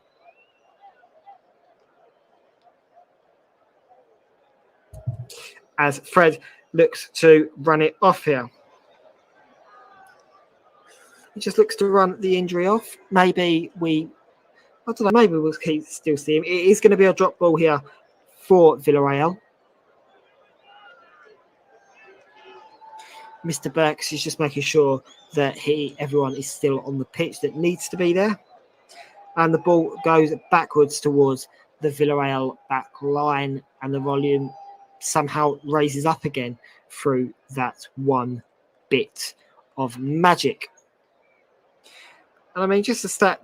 As Fred looks to run it off here. He just looks to run the injury off. Maybe we'll still see him. It is going to be a drop ball here for Villarreal. Mr. Burks is just making sure that everyone is still on the pitch that needs to be there. And the ball goes backwards towards the Villarreal back line, and the volume somehow raises up again through that one bit of magic. And I mean, just a stat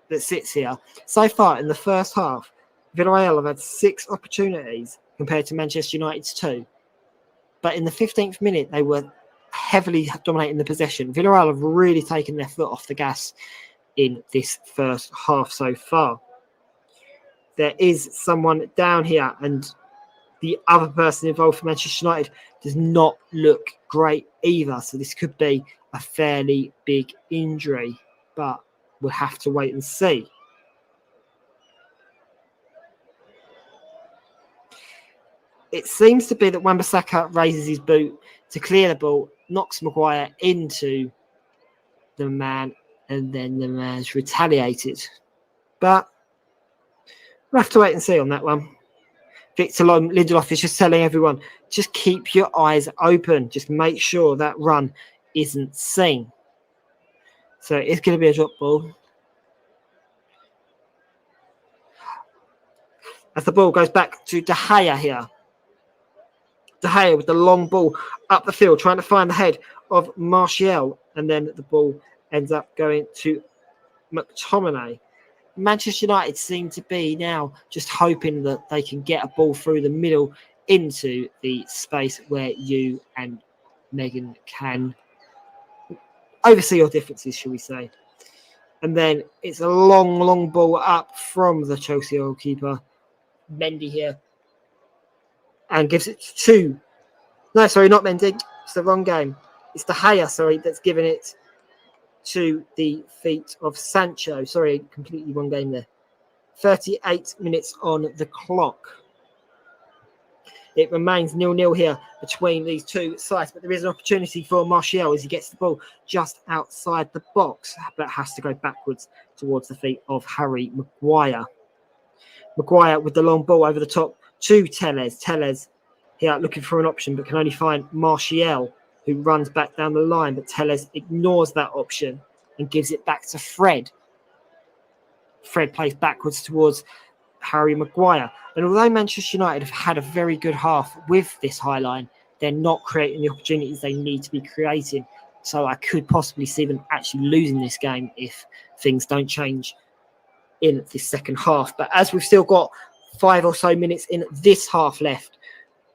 that sits here. So far in the first half, Villarreal have had 6 opportunities compared to Manchester United's 2. But in the 15th minute, they were heavily dominating the possession. Villarreal have really taken their foot off the gas in this first half so far. There is someone down here, and the other person involved for Manchester United does not look great either. So this could be a fairly big injury, but we'll have to wait and see. It seems to be that Wan-Bissaka raises his boot to clear the ball, knocks Maguire into the man, and then the man's retaliated. But we'll have to wait and see on that one. Victor Lindelof is just telling everyone, just keep your eyes open. Just make sure that run isn't seen. So it's going to be a drop ball. As the ball goes back to De Gea here. De Gea with the long ball up the field, trying to find the head of Martial. And then the ball ends up going to McTominay. Manchester United seem to be now just hoping that they can get a ball through the middle into the space where you and Megan can oversee your differences, shall we say. And then it's a long ball up from the Chelsea goalkeeper, Mendy here, and gives it to... No, sorry, not Mendy. It's the wrong game. It's De Gea, sorry, that's given it to the feet of Sancho. Sorry, completely wrong game there. 38 minutes on the clock. It remains 0-0 here between these two sides, but there is an opportunity for Martial as he gets the ball just outside the box, but has to go backwards towards the feet of Harry Maguire. Maguire with the long ball over the top to Telles. Telles here looking for an option, but can only find Martial, who runs back down the line, but Telles ignores that option and gives it back to Fred. Fred plays backwards towards Harry Maguire. And although Manchester United have had a very good half with this high line, they're not creating the opportunities they need to be creating. So I could possibly see them actually losing this game if things don't change in this second half. But as we've still got 5 or so minutes in this half left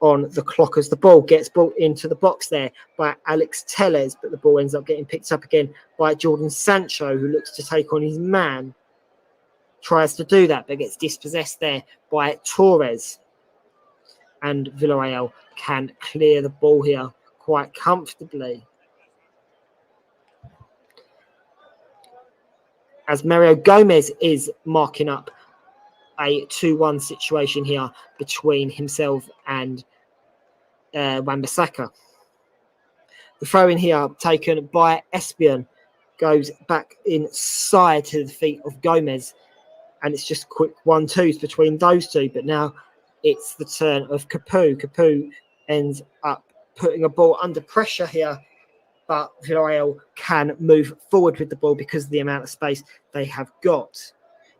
on the clock, as the ball gets brought into the box there by Alex Telles, but the ball ends up getting picked up again by Jordan Sancho, who looks to take on his man. Tries to do that, but gets dispossessed there by Torres. And Villarreal can clear the ball here quite comfortably. As Mario Gomez is marking up a 2-1 situation here between himself and Wan-Bissaka. The throw in here taken by Espion goes back inside to the feet of Gomez. And it's just quick 1-2s between those two. But now it's the turn of Capoue. Capoue ends up putting a ball under pressure here. But Villarreal can move forward with the ball because of the amount of space they have got.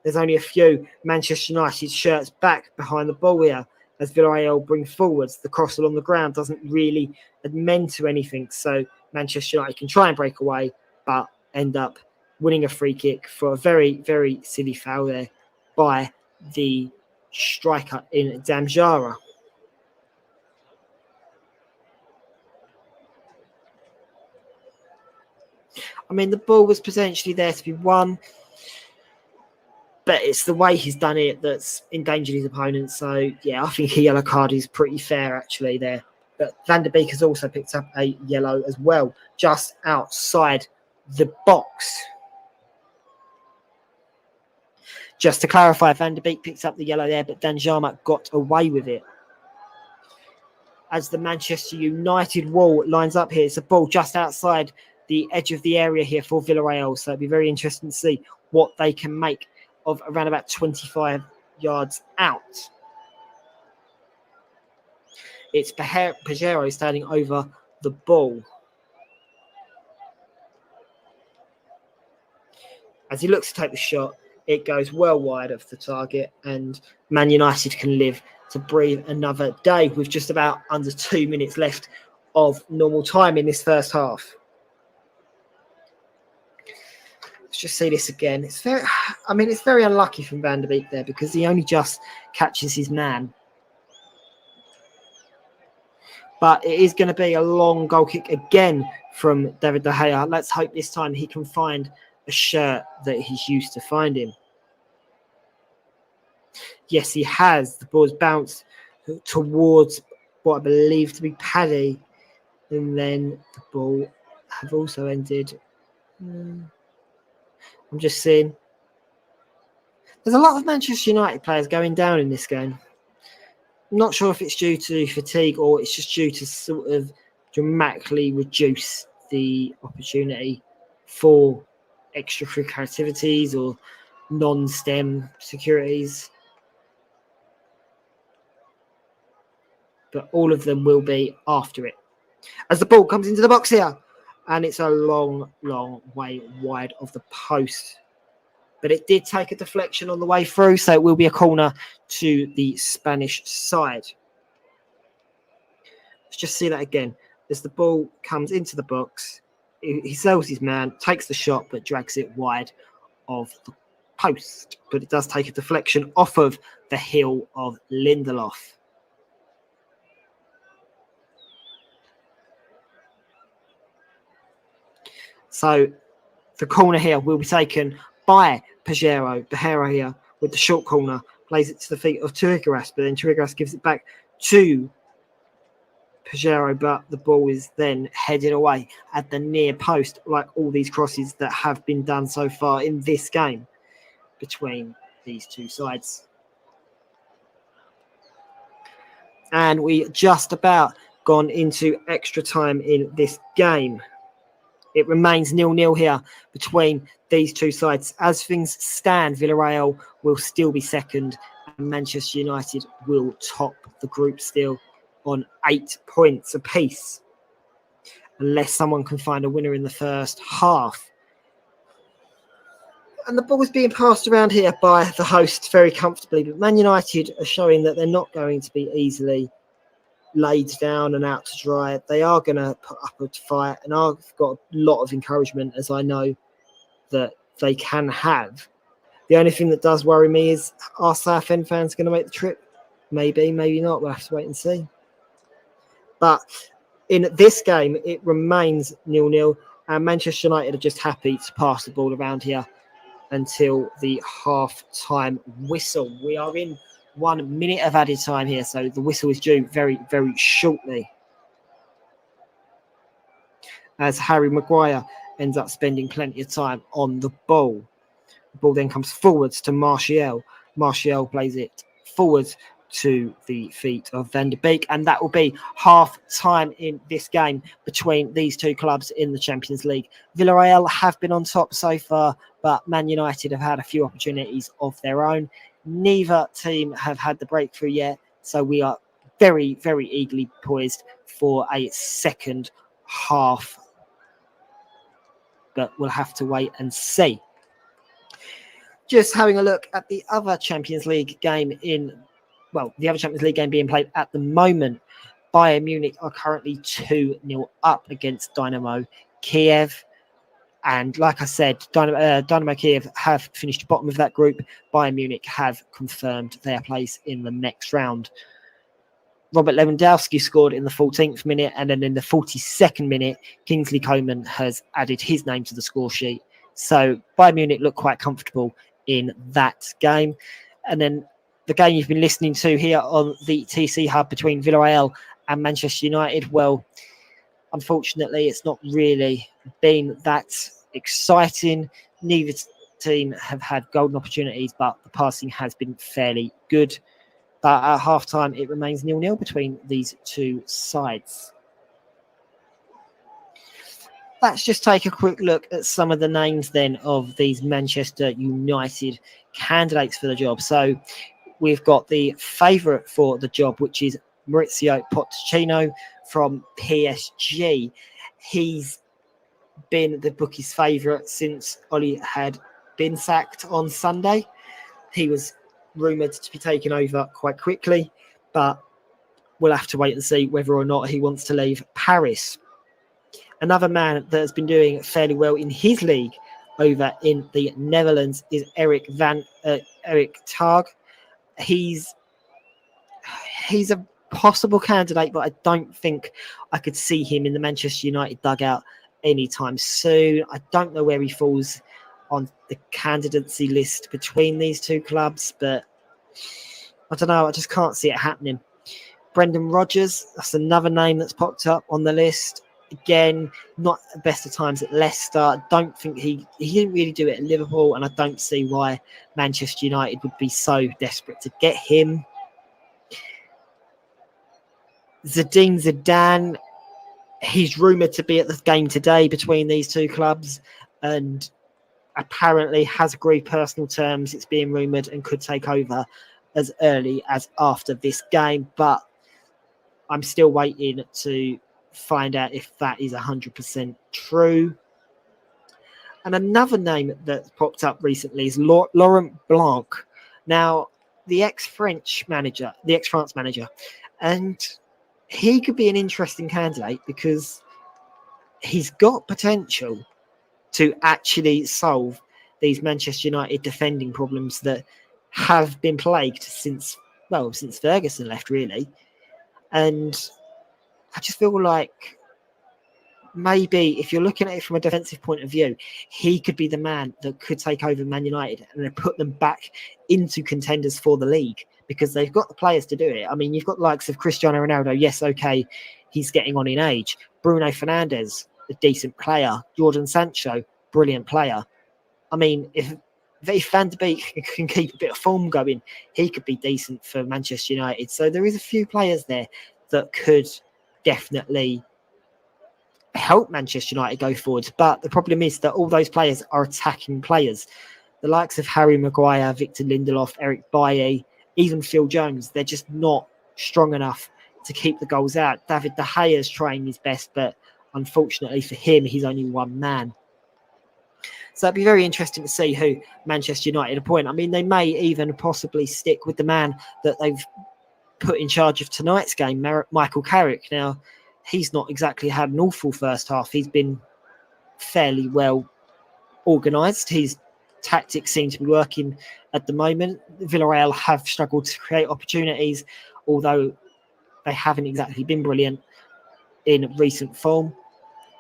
There's only a few Manchester United shirts back behind the ball here as Villarreal bring forwards. The cross along the ground doesn't really amend to anything. So Manchester United can try and break away, but end up winning a free kick for a very, very silly foul there by the striker in Damjara. I mean, the ball was potentially there to be won, but it's the way he's done it that's endangered his opponent. So, yeah, I think a yellow card is pretty fair, actually, there. But Van der Beek has also picked up a yellow as well, just outside the box. Just to clarify, Van der Beek picked up the yellow there, but Danjama got away with it. As the Manchester United wall lines up here, it's a ball just outside the edge of the area here for Villarreal. So it'll be very interesting to see what they can make of around about 25 yards out. It's Pajero standing over the ball. As he looks to take the shot, it goes well wide of the target, and Man United can live to breathe another day with just about under 2 minutes left of normal time in this first half. Let's just see this again. It's very unlucky from Van der Beek there because he only just catches his man. But it is going to be a long goal kick again from David De Gea. Let's hope this time he can find a shirt that he's used to finding. Yes, he has. The ball's bounced towards what I believe to be Paddy. And then the ball have also ended. I'm just seeing. There's a lot of Manchester United players going down in this game. Not sure if it's due to fatigue or it's just due to sort of dramatically reduce the opportunity for extracurricular activities or non-STEM securities. But all of them will be after it. As the ball comes into the box here, and it's a long, long way wide of the post. But it did take a deflection on the way through, so it will be a corner to the Spanish side. Let's just see that again. As the ball comes into the box, he sells his man, takes the shot, but drags it wide of the post. But it does take a deflection off of the heel of Lindelof. So the corner here will be taken by Pajero. Pajero here with the short corner, plays it to the feet of Turigras, but then Turigras gives it back to Pajero, but the ball is then headed away at the near post, like all these crosses that have been done so far in this game between these two sides. And we just about gone into extra time in this game. It remains 0-0 here between these two sides. As things stand, Villarreal will still be second and Manchester United will top the group still on 8 points apiece, unless someone can find a winner in the first half. And the ball is being passed around here by the hosts very comfortably, but Man United are showing that they're not going to be easily laid down and out to dry. They are going to put up a fight, and I've got a lot of encouragement, as I know that they can have. The only thing that does worry me is, are Southend fans going to make the trip? Maybe, maybe not. We'll have to wait and see. But in this game, it remains 0-0, and Manchester United are just happy to pass the ball around here until the half-time whistle. We are in 1 minute of added time here, so the whistle is due very, very shortly. As Harry Maguire ends up spending plenty of time on the ball. The ball then comes forwards to Martial. Martial plays it forwards to the feet of Van der Beek, and that will be half time in this game between these two clubs in the Champions League. Villarreal have been on top so far, but Man United have had a few opportunities of their own. Neither team have had the breakthrough yet, so we are very, very eagerly poised for a second half, but we'll have to wait and see. Just having a look at the other Champions League game the other Champions League game being played at the moment. Bayern Munich are currently 2-0 up against Dynamo Kiev. And like I said, Dynamo Kiev have finished bottom of that group. Bayern Munich have confirmed their place in the next round. Robert Lewandowski scored in the 14th minute, and then in the 42nd minute, Kingsley Coman has added his name to the score sheet. So Bayern Munich look quite comfortable in that game. And then the game you've been listening to here on the TC Hub between Villarreal and Manchester United, well, unfortunately, it's not really been that exciting. Neither team have had golden opportunities, but the passing has been fairly good. But at half-time, it remains 0-0 between these two sides. Let's just take a quick look at some of the names then of these Manchester United candidates for the job. So we've got the favourite for the job, which is Maurizio Pochettino from PSG. He's been the bookie's favourite since Oli had been sacked on Sunday. He was rumoured to be taken over quite quickly, but we'll have to wait and see whether or not he wants to leave Paris. Another man that has been doing fairly well in his league over in the Netherlands is Erik Targ. He's a possible candidate, but I don't think I could see him in the Manchester United dugout anytime soon. I don't know where he falls on the candidacy list between these two clubs, but I don't know. I just can't see it happening. Brendan Rodgers, that's another name that's popped up on the list. Again, not the best of times at Leicester. I don't think he didn't really do it at Liverpool, and I don't see why Manchester United would be so desperate to get him. Zinedine Zidane, he's rumoured to be at the game today between these two clubs, and apparently has agreed personal terms. It's being rumoured and could take over as early as after this game, but I'm still waiting to find out if that is 100% true. And another name that's popped up recently is Laurent Blanc. Now, the ex-France manager, and he could be an interesting candidate because he's got potential to actually solve these Manchester United defending problems that have been plagued since Ferguson left, really. And I just feel like maybe if you're looking at it from a defensive point of view, he could be the man that could take over Man United and then put them back into contenders for the league because they've got the players to do it. I mean, you've got the likes of Cristiano Ronaldo. Yes, okay, he's getting on in age. Bruno Fernandes, a decent player. Jordan Sancho, brilliant player. I mean, if Van de Beek can keep a bit of form going, he could be decent for Manchester United. So there is a few players there that could definitely help Manchester United go forward. But the problem is that all those players are attacking players. The likes of Harry Maguire, Victor Lindelof, Eric Bailly, even Phil Jones, they're just not strong enough to keep the goals out. David De Gea is trying his best, but unfortunately for him, he's only one man. So it'd be very interesting to see who Manchester United appoint. I mean, they may even possibly stick with the man that they've put in charge of tonight's game, Michael Carrick. Now, he's not exactly had an awful first half. He's been fairly well organised. His tactics seem to be working at the moment. Villarreal have struggled to create opportunities, although they haven't exactly been brilliant in recent form.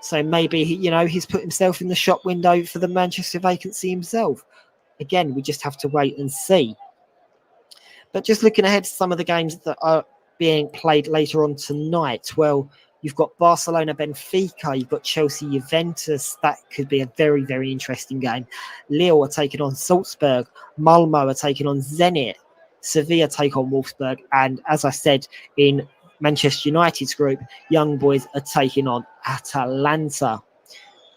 So maybe, he's put himself in the shop window for the Manchester vacancy himself. Again, we just have to wait and see. But just looking ahead to some of the games that are being played later on tonight, well, you've got Barcelona, Benfica, you've got Chelsea, Juventus. That could be a very, very interesting game. Lille are taking on Salzburg. Malmo are taking on Zenit. Sevilla take on Wolfsburg. And as I said, in Manchester United's group, Young Boys are taking on Atalanta.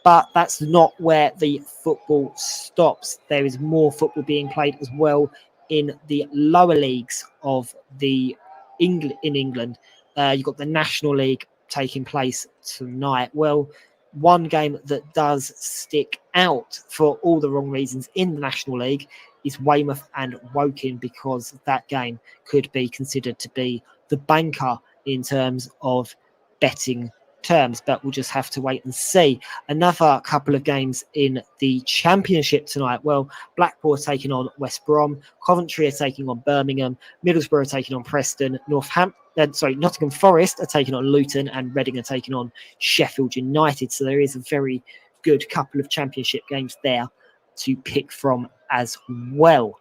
But that's not where the football stops. There is more football being played as well in the lower leagues of in England. You've got the National League taking place tonight. Well, one game that does stick out for all the wrong reasons in the National League is Weymouth and Woking, because that game could be considered to be the banker in terms of betting terms, but we'll just have to wait and see. Another couple of games in the Championship tonight. Well, Blackpool are taking on West Brom, Coventry are taking on Birmingham, Middlesbrough are taking on Preston, Nottingham Forest are taking on Luton, and Reading are taking on Sheffield United. So there is a very good couple of Championship games there to pick from as well.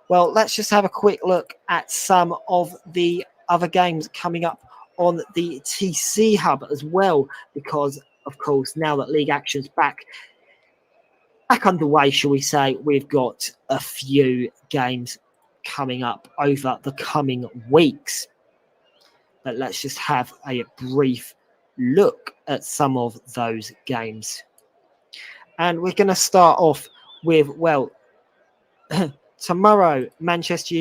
Well, let's just have a quick look at some of the other games coming up on the TC Hub as well, because, of course, now that league action's back underway, shall we say, we've got a few games coming up over the coming weeks. But let's just have a brief look at some of those games. And we're going to start off with, well, tomorrow, Manchester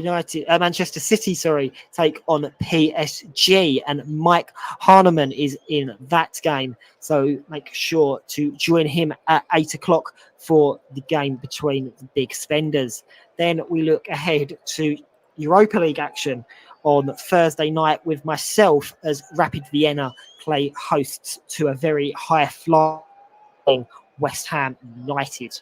City, take on PSG, and Mike Harneman is in that game. So make sure to join him at 8 o'clock for the game between the big spenders. Then we look ahead to Europa League action on Thursday night with myself as Rapid Vienna play hosts to a very high-flying West Ham United.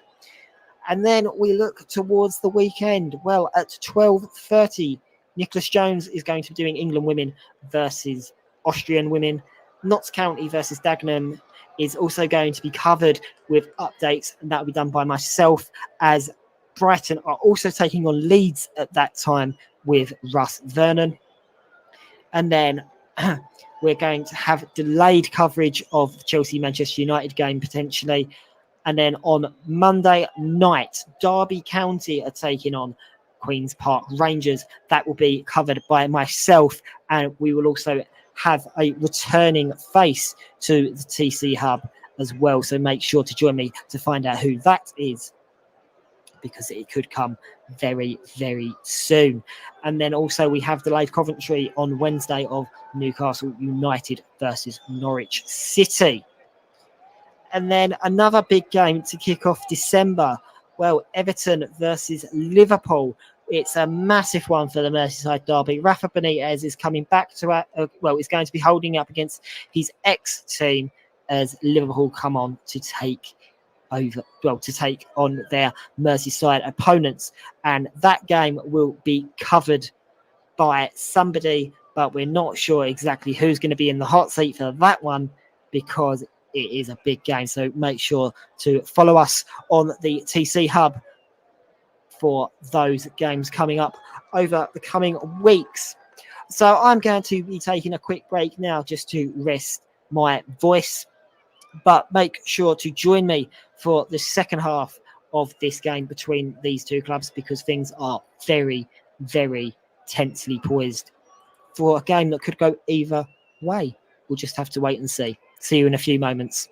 And then we look towards the weekend. Well, at 12:30, Nicholas Jones is going to be doing England women versus Austrian women. Notts County versus Dagenham is also going to be covered with updates, and that will be done by myself, as Brighton are also taking on Leeds at that time with Russ Vernon. And then we're going to have delayed coverage of the Chelsea-Manchester United game potentially. And then on Monday night, Derby County are taking on Queen's Park Rangers. That will be covered by myself, and we will also have a returning face to the TC Hub as well. So make sure to join me to find out who that is, because it could come very, very soon. And then also we have the live commentary on Wednesday of Newcastle United versus Norwich City. And then another big game to kick off December. Well, Everton versus Liverpool. It's a massive one for the Merseyside derby. Rafa Benitez is coming back to, is going to be holding up against his ex-team as Liverpool come on to take on their Merseyside opponents. And that game will be covered by somebody, but we're not sure exactly who's going to be in the hot seat for that one, because it is a big game. So make sure to follow us on the TC Hub for those games coming up over the coming weeks. So I'm going to be taking a quick break now just to rest my voice, but make sure to join me for the second half of this game between these two clubs, because things are very, very tensely poised for a game that could go either way. We'll just have to wait and see. See you in a few moments.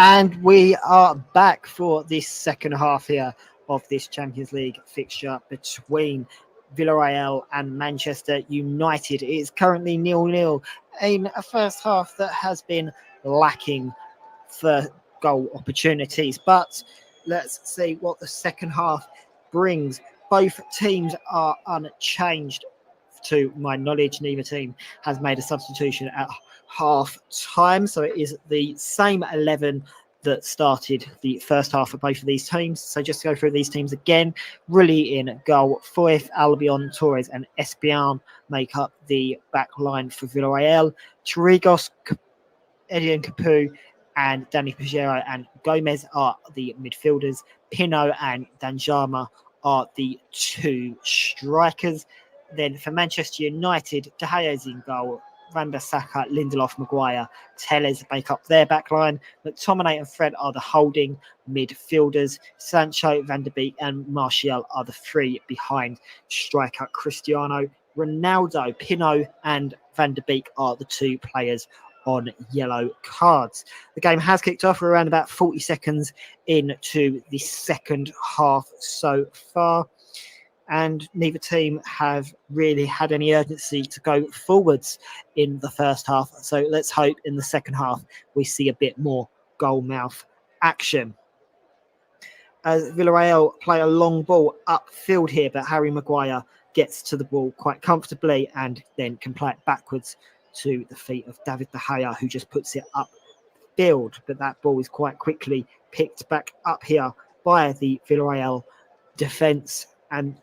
And we are back for this second half here of this Champions League fixture between Villarreal and Manchester United. It is currently 0-0 in a first half that has been lacking for goal opportunities. But let's see what the second half brings. Both teams are unchanged to my knowledge. Neither team has made a substitution at half time, so it is the same 11 that started the first half of both of these teams. So just to go through these teams again: Rulli in goal, Foyth, Albion, Torres and Espian make up the back line for Villarreal. Chirigos, Edian Capu and Danny Pajero and Gomez are the midfielders. Pino and Danjama are the two strikers. Then for Manchester United, De Gea's in goal, Van der Saka, Lindelof, Maguire, Telles make up their backline. McTominay and Fred are the holding midfielders. Sancho, Van der Beek and Martial are the three behind striker Cristiano Ronaldo. Pino and Van der Beek are the two players on yellow cards. The game has kicked off. We're around about 40 seconds into the second half so far, and neither team have really had any urgency to go forwards in the first half. So let's hope in the second half we see a bit more goal-mouth action. As Villarreal play a long ball upfield here, but Harry Maguire gets to the ball quite comfortably and then can play it backwards to the feet of David De Gea, who just puts it upfield. But that ball is quite quickly picked back up here by the Villarreal defence, and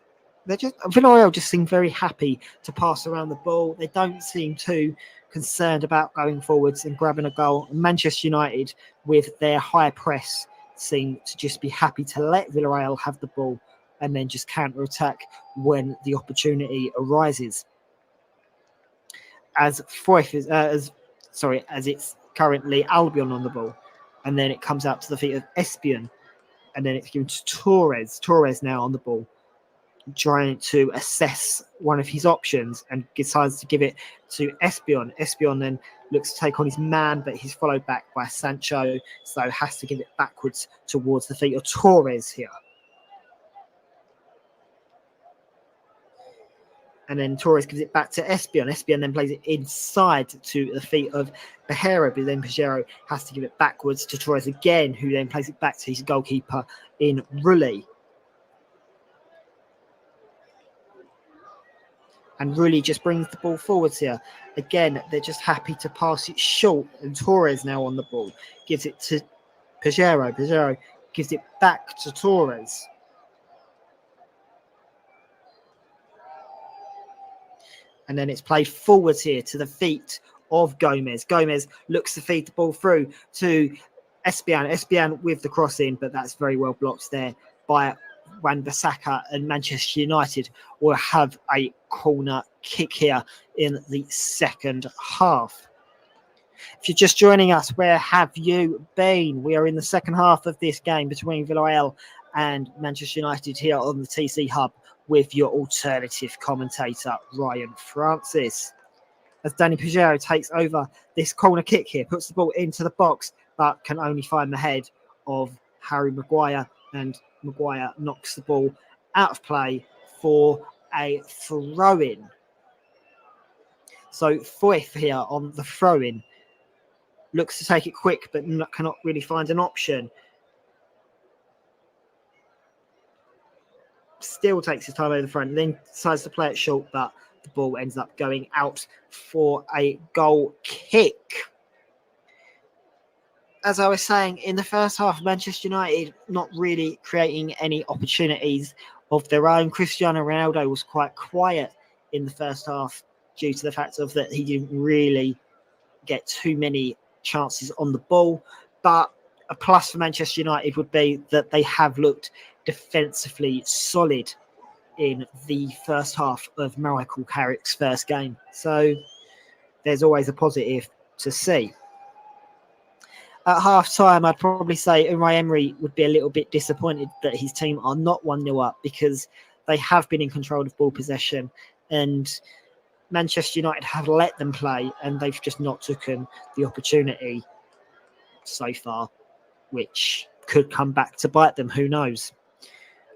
Villarreal just seem very happy to pass around the ball. They don't seem too concerned about going forwards and grabbing a goal. Manchester United, with their high press, seem to just be happy to let Villarreal have the ball and then just counter-attack when the opportunity arises. As it's currently Albion on the ball, and then it comes out to the feet of Espion, and then it's given to Torres. Torres now on the ball, trying to assess one of his options and decides to give it to Espion. Espion then looks to take on his man, but he's followed back by Sancho, so has to give it backwards towards the feet of Torres here. And then Torres gives it back to Espion. Espion then plays it inside to the feet of Pajero, but then Pajero has to give it backwards to Torres again, who then plays it back to his goalkeeper in Rulli. And Rulli just brings the ball forwards here. Again, they're just happy to pass it short, and Torres now on the ball. Gives it to Pajero. Pajero gives it back to Torres. And then it's played forwards here to the feet of Gomez. Gomez looks to feed the ball through to Espian. Espian with the cross in, but that's very well blocked there by Van der Saka, and Manchester United will have a corner kick here in the second half. If you're just joining us, where have you been? We are in the second half of this game between Villarreal and Manchester United here on the TC Hub with your alternative commentator, Ryan Francis. As Danny Pajero takes over this corner kick here, puts the ball into the box, but can only find the head of Harry Maguire, and Maguire knocks the ball out of play for a throw-in. So Foyth here on the throw-in looks to take it quick, but cannot really find an option. Still takes his time over the front, then decides to play it short, but the ball ends up going out for a goal kick. As I was saying, in the first half, Manchester United not really creating any opportunities of their own. Cristiano Ronaldo was quite quiet in the first half due to the fact of that he didn't really get too many chances on the ball. But a plus for Manchester United would be that they have looked defensively solid in the first half of Michael Carrick's first game. So there's always a positive to see. At half-time, I'd probably say Unai Emery would be a little bit disappointed that his team are not 1-0 up, because they have been in control of ball possession, and Manchester United have let them play, and they've just not taken the opportunity so far. which could come back to bite them. Who knows?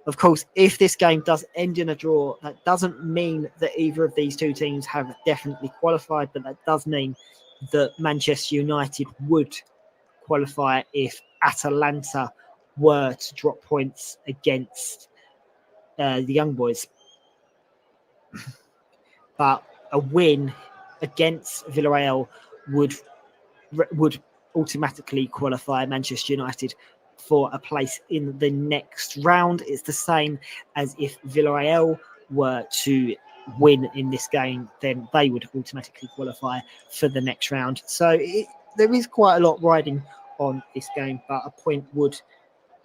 Of course, if this game does end in a draw, that doesn't mean that either of these two teams have definitely qualified, but that does mean that Manchester United would qualify if Atalanta were to drop points against the Young Boys. But a win against Villarreal would automatically qualify Manchester United for a place in the next round. It's the same as if Villarreal were to win in this game, then they would automatically qualify for the next round. So there is quite a lot riding on this game, but a point would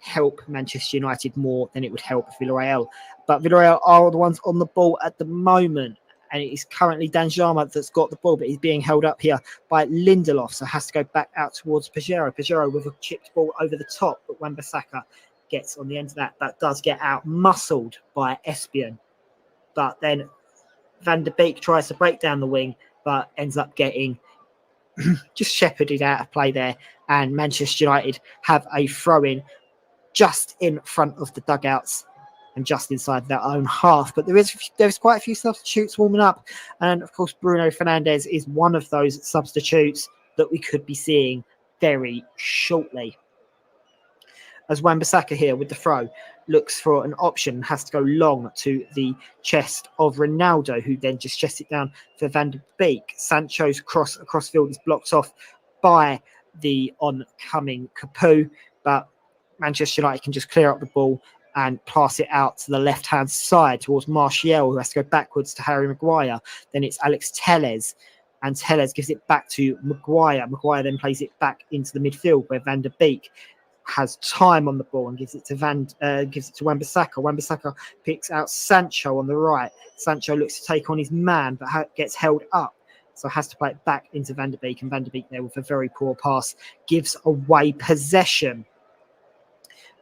help Manchester United more than it would help Villarreal. But Villarreal are the ones on the ball at the moment, and it is currently Danjama that's got the ball, but he's being held up here by Lindelof, so has to go back out towards Pajero. Pajero with a chipped ball over the top, but Wan-Bissaka gets on the end of that. That does get out-muscled by Espion. But then Van der Beek tries to break down the wing, but ends up getting just shepherded out of play there. And Manchester United have a throw-in just in front of the dugouts and just inside their own half. But there's quite a few substitutes warming up. And of course, Bruno Fernandes is one of those substitutes that we could be seeing very shortly. As Wan-Bissaka here with the throw looks for an option, has to go long to the chest of Ronaldo, who then just chests it down for Van der Beek. Sancho's cross across field is blocked off by the oncoming Capu, but Manchester United can just clear up the ball and pass it out to the left-hand side towards Martial, who has to go backwards to Harry Maguire. Then it's Alex Telles, and Telles gives it back to Maguire. Maguire then plays it back into the midfield where Van der Beek has time on the ball and gives it to Wan-Bissaka. Wan-Bissaka picks out Sancho on the right. Sancho looks to take on his man, but gets held up, so has to play it back into Van der Beek, and Van der Beek there with a very poor pass gives away possession.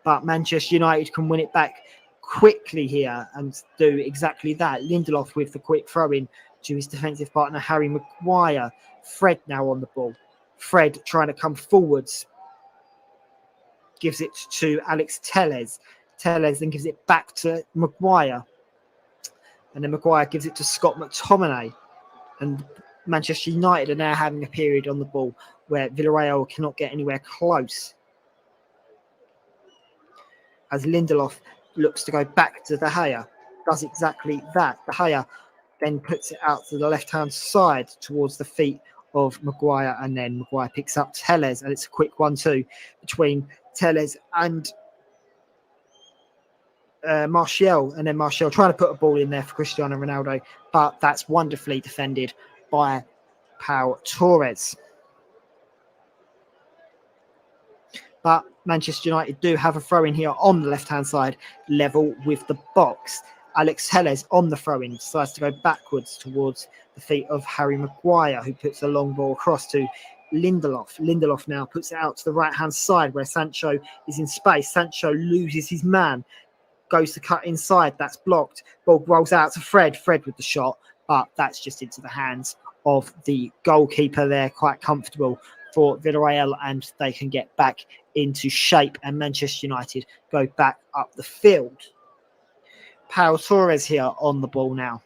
But Manchester United can win it back quickly here and do exactly that. Lindelof with the quick throw-in to his defensive partner, Harry Maguire. Fred now on the ball. Fred trying to come forwards. Gives it to Alex Telles. Telles then gives it back to Maguire. And then Maguire gives it to Scott McTominay. And Manchester United are now having a period on the ball where Villarreal cannot get anywhere close. As Lindelof looks to go back to De Gea, does exactly that. De Gea then puts it out to the left-hand side towards the feet of Maguire, and then Maguire picks up Telles, and it's a quick 1-2 between Telles and Martial, and then Martial trying to put a ball in there for Cristiano Ronaldo, but that's wonderfully defended by Pau Torres. But Manchester United do have a throw-in here on the left-hand side, level with the box. Alex Telles on the throw-in decides to go backwards towards the feet of Harry Maguire, who puts a long ball across to Lindelof. Lindelof now puts it out to the right-hand side where Sancho is in space. Sancho loses his man, goes to cut inside. That's blocked. Ball rolls out to Fred. Fred with the shot, but that's just into the hands of the goalkeeper there. Quite comfortable for Villarreal, and they can get back into shape, and Manchester United go back up the field. Pau Torres here on the ball now.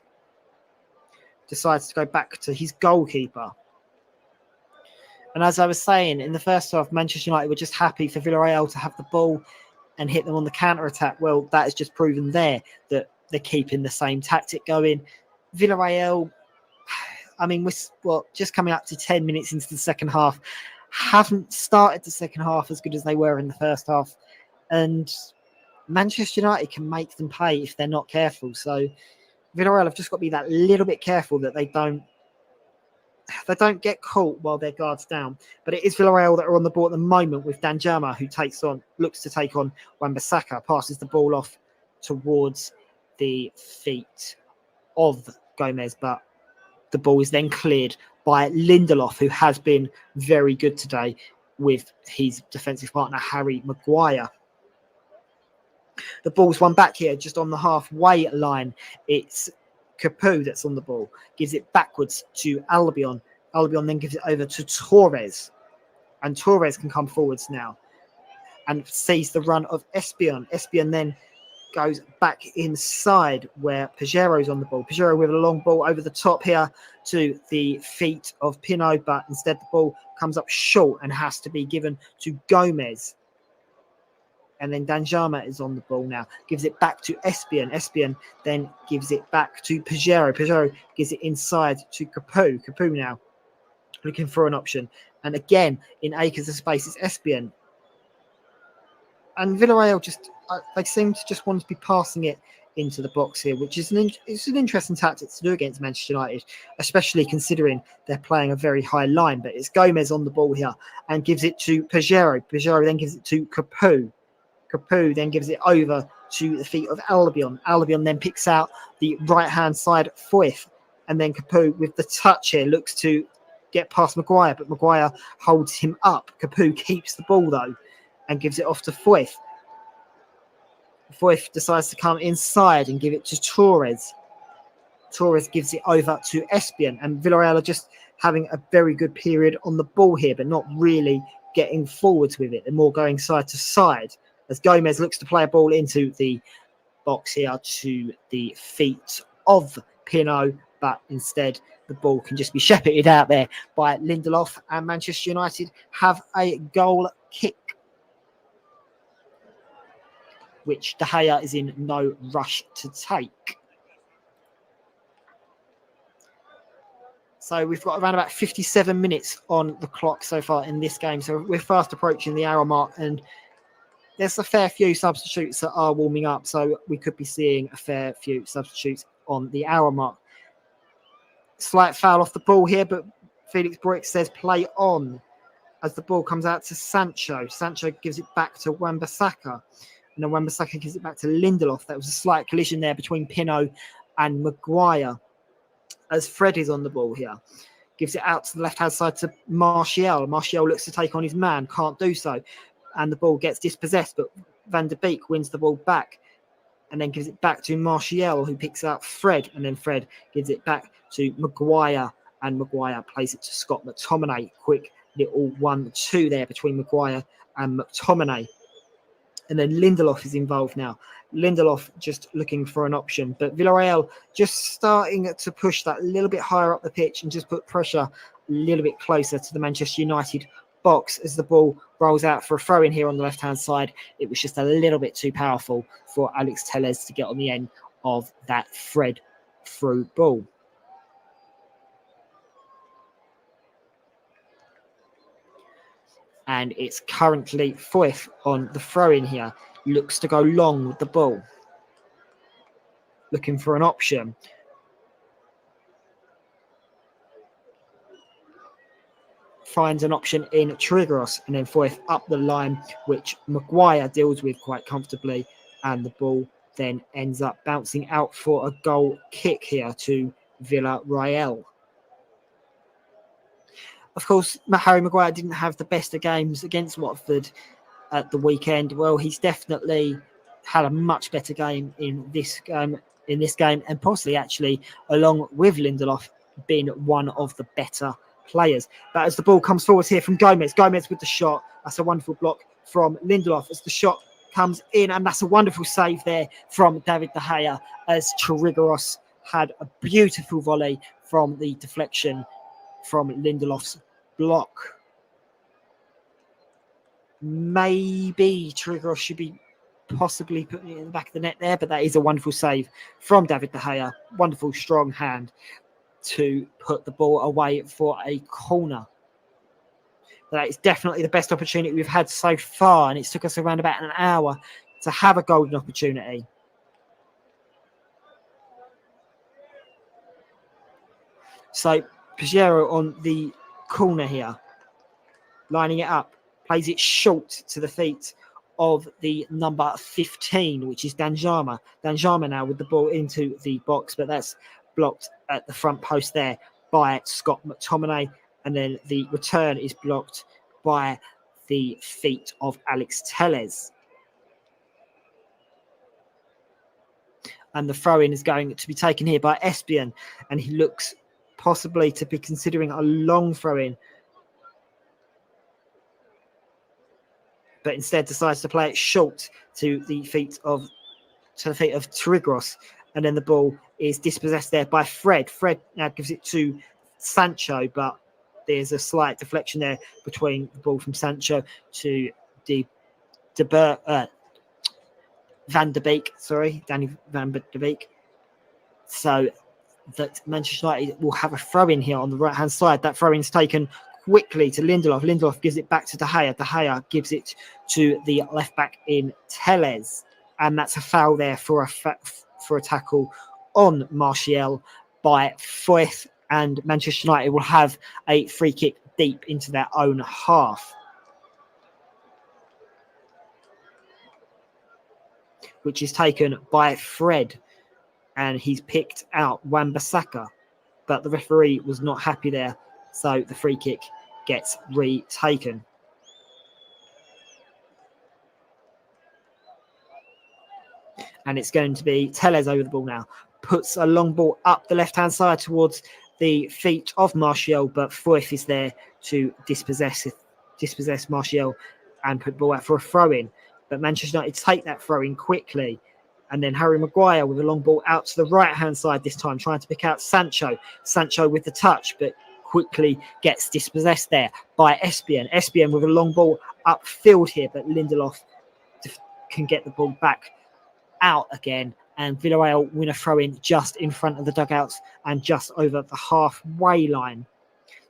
Decides to go back to his goalkeeper. And as I was saying, in the first half, Manchester United were just happy for Villarreal to have the ball and hit them on the counter-attack. Well, that is just proven there that they're keeping the same tactic going. Villarreal, I mean, we're just coming up to 10 minutes into the second half, haven't started the second half as good as they were in the first half. And Manchester United can make them pay if they're not careful. So Villarreal have just got to be that little bit careful that they don't get caught while their guard's down. But it is Villarreal that are on the ball at the moment with Danjama, who looks to take on Wan-Bissaka, passes the ball off towards the feet of Gomez, but the ball is then cleared by Lindelof, who has been very good today with his defensive partner, Harry Maguire. The ball's won back here, just on the halfway line. It's Capu that's on the ball, gives it backwards to Albion. Albion then gives it over to Torres, and Torres can come forwards now. and sees the run of Espion. Espion then goes back inside where Pagero's on the ball. Pagero with a long ball over the top here to the feet of Pinot, but instead the ball comes up short and has to be given to Gomez. And then Danjama is on the ball now, gives it back to Espion. Espion then gives it back to Pagero. Pagero gives it inside to Capu. Capu now looking for an option. And again, in acres of space, it's Espion. And Villarreal they seem to just want to be passing it into the box here, which is it's an interesting tactic to do against Manchester United, especially considering they're playing a very high line. But it's Gomez on the ball here and gives it to Pagero. Pagero then gives it to Capu. Capu then gives it over to the feet of Albion. Albion then picks out the right-hand side Foyth. And then Capu, with the touch here, looks to get past Maguire, but Maguire holds him up. Capu keeps the ball, though, and gives it off to Foyth. Foyth decides to come inside and give it to Torres. Torres gives it over to Espion. And Villarreal are just having a very good period on the ball here, but not really getting forwards with it. They're more going side to side, as Gomez looks to play a ball into the box here to the feet of Pinot, but instead the ball can just be shepherded out there by Lindelof, and Manchester United have a goal kick, which De Gea is in no rush to take. So we've got around about 57 minutes on the clock so far in this game. So we're fast approaching the hour mark, and there's a fair few substitutes that are warming up, so we could be seeing a fair few substitutes on the hour mark. Slight foul off the ball here, but Felix Bruyck says play on as the ball comes out to Sancho. Sancho gives it back to Wan-Bissaka, and then Wan-Bissaka gives it back to Lindelof. That was a slight collision there between Pinot and Maguire, as Fred is on the ball here. Gives it out to the left-hand side to Martial. Martial looks to take on his man, can't do so. And the ball gets dispossessed, but Van der Beek wins the ball back and then gives it back to Martial, who picks out Fred, and then Fred gives it back to Maguire, and Maguire plays it to Scott McTominay. Quick little 1-2 there between Maguire and McTominay. And then Lindelof is involved now. Lindelof just looking for an option, but Villarreal just starting to push that a little bit higher up the pitch and just put pressure a little bit closer to the Manchester United box as the ball rolls out for a throw in here on the left-hand side. It was just a little bit too powerful for Alex Telles to get on the end of that Fred through ball. And it's currently Foyth on the throw-in here. Looks to go long with the ball. Looking for an option. Finds an option in Trigueros, and then Foyth up the line, which Maguire deals with quite comfortably. And the ball then ends up bouncing out for a goal kick here to Villarreal. Of course, Harry Maguire didn't have the best of games against Watford at the weekend. Well, he's definitely had a much better game in this game, and possibly actually, along with Lindelof, been one of the better players. But as the ball comes forward here from Gomez with the shot, that's a wonderful block from Lindelof as the shot comes in, and that's a wonderful save there from David De Gea as Trigueros had a beautiful volley from the deflection from Lindelof's block. Maybe Trigueros should be possibly putting it in the back of the net there, but that is a wonderful save from David De Gea. Wonderful strong hand to put the ball away for a corner. That is definitely the best opportunity we've had so far, and it's took us around about an hour to have a golden opportunity. So Pajero on the corner here, lining it up, plays it short to the feet of the number 15, which is Danjama. Danjama now with the ball into the box, but that's blocked at the front post there by Scott McTominay. And then the return is blocked by the feet of Alex Telles. And the throw-in is going to be taken here by Espion, and he looks possibly to be considering a long throw-in. but instead decides to play it short to the feet of Torigos, and then the ball is dispossessed there by Fred. Fred now gives it to Sancho, but there's a slight deflection there between the ball from Sancho to Van de Beek, Danny Van de Beek. So that Manchester United will have a throw in here on the right-hand side. That throw in is taken quickly to Lindelof. Lindelof gives it back to De Gea. De Gea gives it to the left back in Telles, and that's a foul there for a tackle on Martial by Foyth, and Manchester United will have a free kick deep into their own half, which is taken by Fred, and he's picked out Wan-Bissaka, but the referee was not happy there, so the free kick gets retaken. And it's going to be Telles over the ball now. Puts a long ball up the left-hand side towards the feet of Martial, but Foyth is there to dispossess Martial and put the ball out for a throw-in. But Manchester United take that throw-in quickly. And then Harry Maguire with a long ball out to the right-hand side this time, trying to pick out Sancho. Sancho with the touch, but quickly gets dispossessed there by Espien. Espien with a long ball upfield here, but Lindelof can get the ball back out again, and Villarreal win a throw-in just in front of the dugouts and just over the halfway line.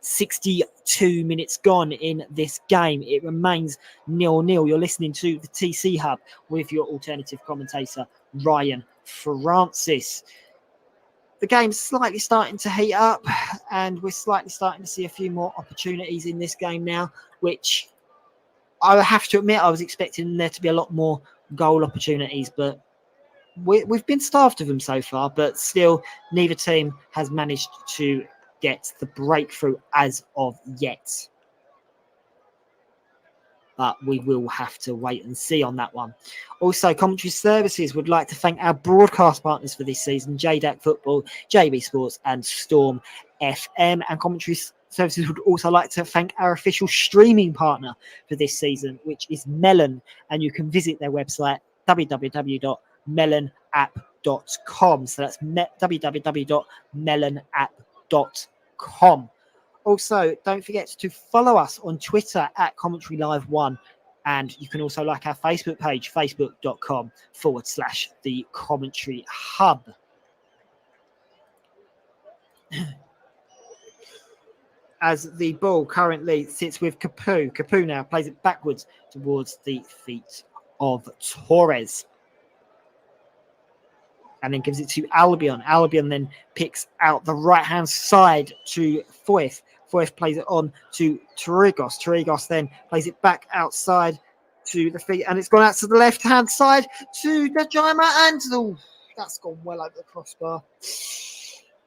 62 minutes gone in this game. It remains 0-0. You're listening to the TC Hub with your alternative commentator, Ryan Francis. The game's slightly starting to heat up, and we're slightly starting to see a few more opportunities in this game now, which I have to admit I was expecting there to be a lot more goal opportunities, but we've been starved of them so far, but still neither team has managed to get the breakthrough as of yet. But we will have to wait and see on that one. Also, Commentary Services would like to thank our broadcast partners for this season, JDAC Football, JB Sports and Storm FM. And Commentary Services would also like to thank our official streaming partner for this season, which is Melon. And you can visit their website, www.melonapp.com. So that's www.melonapp.com. Also, don't forget to follow us on Twitter at Commentary Live 1. And you can also like our Facebook page, facebook.com/The Commentary Hub. As the ball currently sits with Capoue. Capoue now plays it backwards towards the feet of Torres. And then gives it to Albion. Albion then picks out the right-hand side to Foyth. Foyth plays it on to Torigos. Torigos then plays it back outside to the feet. And it's gone out to the left-hand side to Dejima. And that's gone well over the crossbar.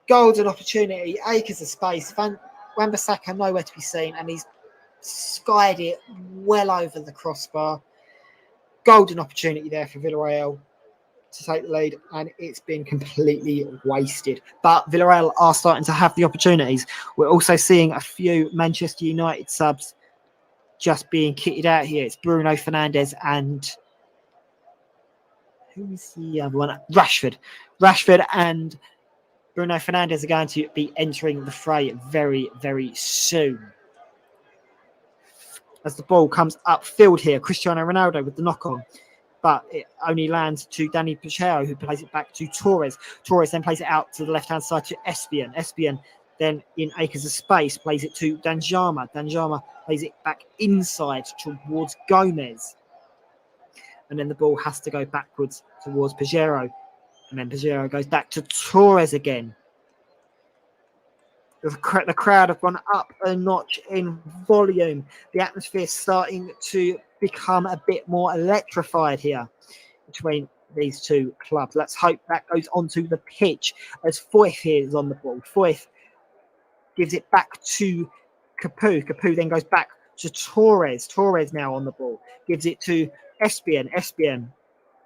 Golden opportunity. Acres of space. Wan-Bissaka nowhere to be seen. And he's skied it well over the crossbar. Golden opportunity there for Villarreal to take the lead, and it's been completely wasted. But Villarreal are starting to have the opportunities. We're also seeing a few Manchester United subs just being kitted out here. It's Bruno Fernandes and who's the other one? Rashford. Rashford and Bruno Fernandes are going to be entering the fray very, very soon. As the ball comes upfield here, Cristiano Ronaldo with the knock-on. But it only lands to Danny Pacheco, who plays it back to Torres. Torres then plays it out to the left-hand side to Espien. Espien then, in acres of space, plays it to Dejima. Dejima plays it back inside towards Gomez. And then the ball has to go backwards towards Pacheco. And then Pacheco goes back to Torres again. The crowd have gone up a notch in volume. The atmosphere is starting to become a bit more electrified here between these two clubs. Let's hope that goes onto the pitch as Foyth here is on the ball. Foyth gives it back to Capoue. Capoue then goes back to Torres. Torres now on the ball. Gives it to Espien. Espien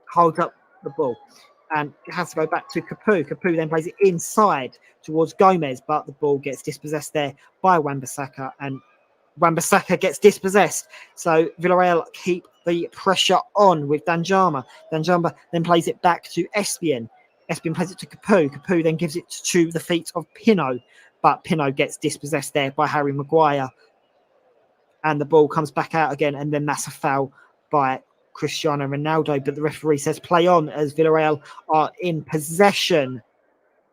holds up the ball and it has to go back to Capoue. Capoue then plays it inside towards Gomez, but the ball gets dispossessed there by Wan-Bissaka, and Wan-Bissaka gets dispossessed. So Villarreal keep the pressure on with Danjama. Danjama then plays it back to Espian. Espian plays it to Capu. Capu then gives it to the feet of Pino. But Pino gets dispossessed there by Harry Maguire. And the ball comes back out again. And then that's a foul by Cristiano Ronaldo. But the referee says play on as Villarreal are in possession.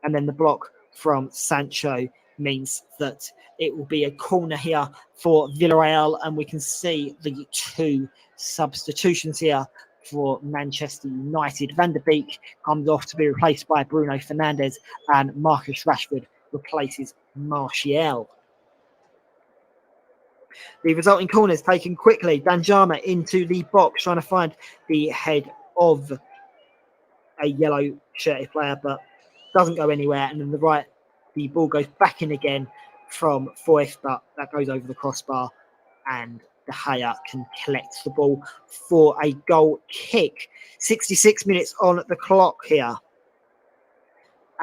And then the block from Sancho means that it will be a corner here for Villarreal, and we can see the two substitutions here for Manchester United. Van der Beek comes off to be replaced by Bruno Fernandes, and Marcus Rashford replaces Martial. The resulting corner is taken quickly. Danjama into the box, trying to find the head of a yellow shirted player, but doesn't go anywhere. And then the ball goes back in again from Foyth, but that goes over the crossbar, and De Gea can collect the ball for a goal kick. 66 minutes on the clock here.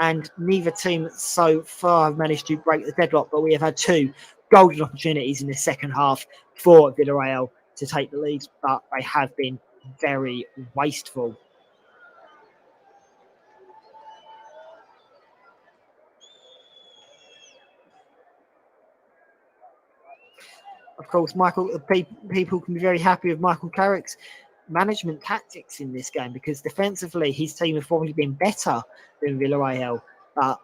And neither team so far have managed to break the deadlock, but we have had two golden opportunities in the second half for Villarreal to take the lead, but they have been very wasteful. Of course, people can be very happy with Michael Carrick's management tactics in this game, because defensively his team have probably been better than Villarreal, but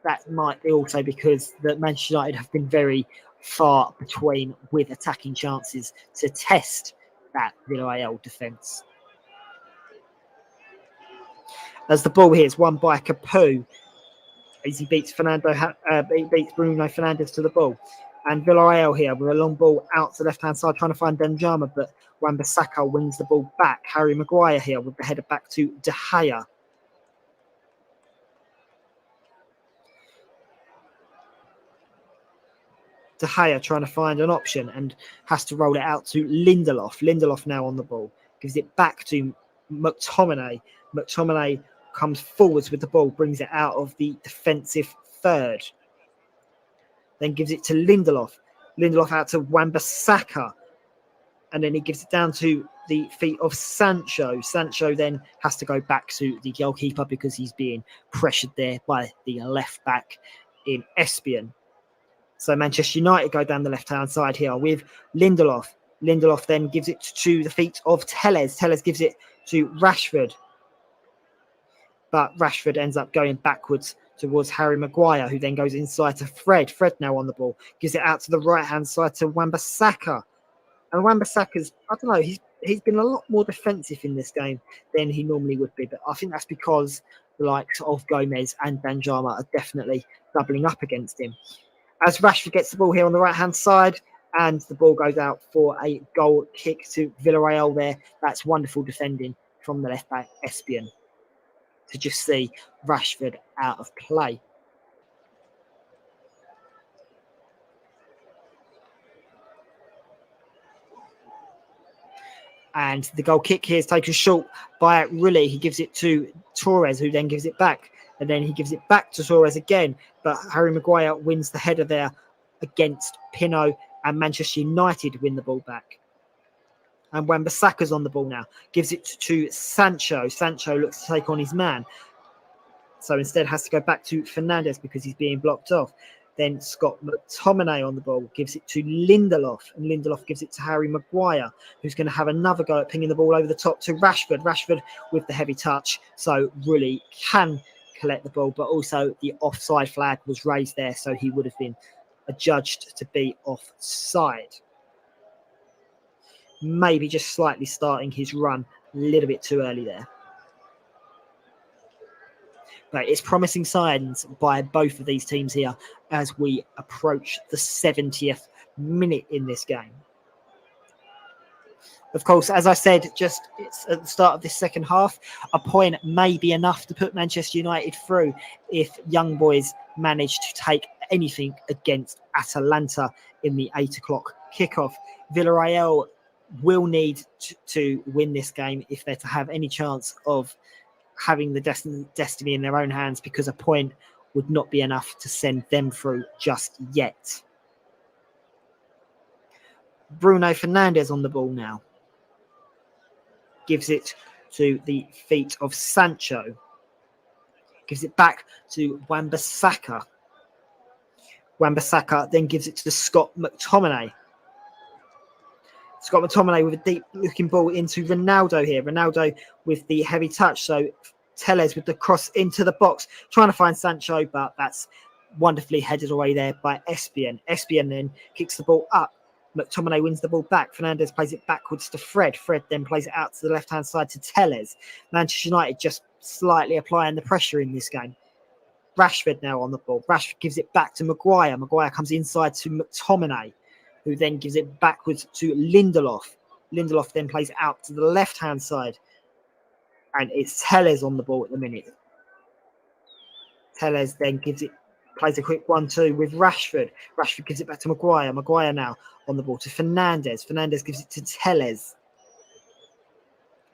that might be also because that Manchester United have been very far between with attacking chances to test that Villarreal defence. As the ball here is won by Capu, as he beats Bruno Fernandes to the ball. And Villarreal here with a long ball out to the left-hand side, trying to find Danjama, but Wan-Bissaka wins the ball back. Harry Maguire here with the header back to De Gea. De Gea trying to find an option and has to roll it out to Lindelof. Lindelof now on the ball. Gives it back to McTominay. McTominay comes forwards with the ball, brings it out of the defensive third. Then gives it to Lindelof. Lindelof out to Wan-Bissaka. And then he gives it down to the feet of Sancho. Sancho then has to go back to the goalkeeper because he's being pressured there by the left back in Espian. So Manchester United go down the left-hand side here with Lindelof. Lindelof then gives it to the feet of Telles. Telles gives it to Rashford. But Rashford ends up going backwards towards Harry Maguire, who then goes inside to Fred. Fred now on the ball. Gives it out to the right-hand side to Wan-Bissaka. And Wan-Bissaka's, I don't know, he's been a lot more defensive in this game than he normally would be. But I think that's because the likes of Gomez and Danjama are definitely doubling up against him. As Rashford gets the ball here on the right-hand side, and the ball goes out for a goal kick to Villarreal there. That's wonderful defending from the left back, Espian, to just see Rashford out of play. And the goal kick here is taken short by Rulli. He gives it to Torres, who then gives it back. And then he gives it back to Torres again. But Harry Maguire wins the header there against Pino, and Manchester United win the ball back. And Wan-Bissaka's on the ball now. Gives it to Sancho. Sancho looks to take on his man. So instead has to go back to Fernandes because he's being blocked off. Then Scott McTominay on the ball gives it to Lindelof, and Lindelof gives it to Harry Maguire, who's going to have another go at pinging the ball over the top to Rashford. Rashford with the heavy touch, so Rulli can collect the ball, but also the offside flag was raised there, so he would have been adjudged to be offside. Maybe just slightly starting his run a little bit too early there. But it's promising signs by both of these teams here as we approach the 70th minute in this game. Of course, as I said, it's at the start of this second half, a point may be enough to put Manchester United through if young boys manage to take anything against Atalanta in the 8 o'clock kickoff. Villarreal will need to win this game if they're to have any chance of having the destiny in their own hands, because a point would not be enough to send them through just yet. Bruno Fernandes on the ball now. Gives it to the feet of Sancho. Gives it back to Wan-Bissaka. Wan-Bissaka then gives it to Scott McTominay. Scott McTominay with a deep-looking ball into Ronaldo here. Ronaldo with the heavy touch. So Telles with the cross into the box, trying to find Sancho, but that's wonderfully headed away there by Espien. Espien then kicks the ball up. McTominay wins the ball back. Fernandes plays it backwards to Fred. Fred then plays it out to the left-hand side to Telles. Manchester United just slightly applying the pressure in this game. Rashford now on the ball. Rashford gives it back to Maguire. Maguire comes inside to McTominay, who then gives it backwards to Lindelof. Lindelof then plays it out to the left-hand side. And it's Telles on the ball at the minute. Telles then plays a quick 1-2 with Rashford. Rashford gives it back to Maguire. Maguire now on the ball to Fernandes. Fernandes gives it to Telles.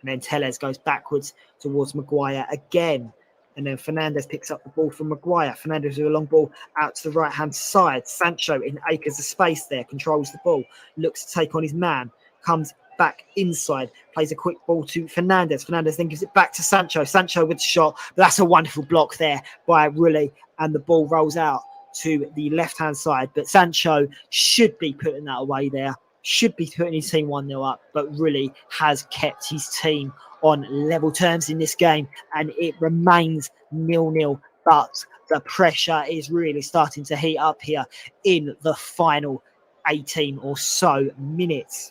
And then Telles goes backwards towards Maguire again. And then Fernandes picks up the ball from Maguire. Fernandes with a long ball out to the right-hand side. Sancho in acres of space there, controls the ball, looks to take on his man, comes back inside, plays a quick ball to Fernandes. Fernandes then gives it back to Sancho. Sancho with the shot, but that's a wonderful block there by Rulli, and the ball rolls out to the left-hand side. But Sancho should be putting that away there, should be putting his team 1-0 up, but Rulli has kept his team on level terms in this game, and it remains 0-0. But the pressure is really starting to heat up here in the final 18 or so minutes.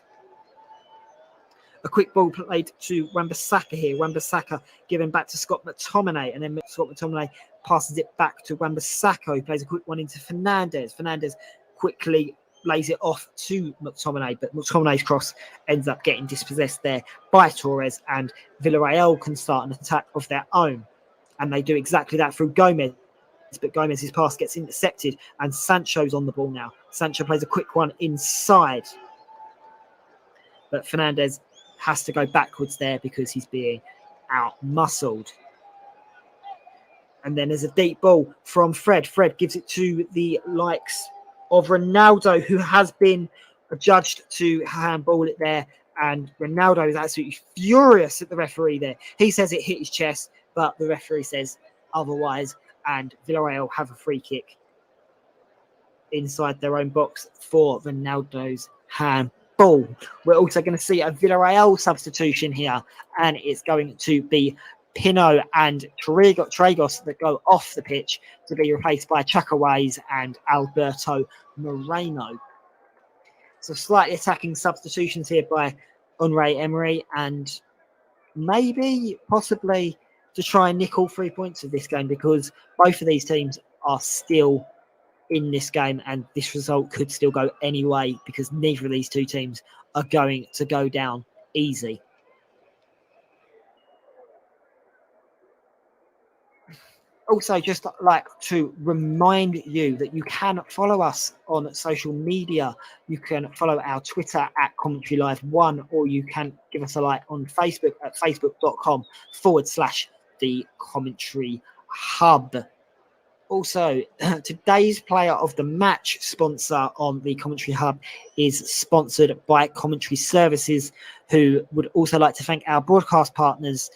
A quick ball played to Wan-Bissaka here. Wan-Bissaka given back to Scott McTominay, and then Scott McTominay passes it back to Wan-Bissaka, who plays a quick one into Fernandes. Fernandes quickly lays it off to McTominay, but McTominay's cross ends up getting dispossessed there by Torres, and Villarreal can start an attack of their own. And they do exactly that through Gomez, but Gomez's pass gets intercepted, and Sancho's on the ball now. Sancho plays a quick one inside, but Fernandes has to go backwards there because he's being out-muscled. And then there's a deep ball from Fred. Fred gives it to the likes of Ronaldo, who has been adjudged to handball it there. And Ronaldo is absolutely furious at the referee there. He says it hit his chest, but the referee says otherwise. And Villarreal have a free kick inside their own box for Ronaldo's handball. We're also going to see a Villarreal substitution here, and it's going to be Pino and Tragos that go off the pitch to be replaced by Chukaways and Alberto Moreno. So slightly attacking substitutions here by Unai Emery, and maybe possibly to try and nick all 3 points of this game, because both of these teams are still in this game, and this result could still go any way because neither of these two teams are going to go down easy. Also, just like to remind you that you can follow us on social media. You can follow our Twitter at Commentary Live 1, or you can give us a like on Facebook at facebook.com/the Commentary Hub. Also, today's player of the match sponsor on the Commentary Hub is sponsored by Commentary Services, who would also like to thank our broadcast partners,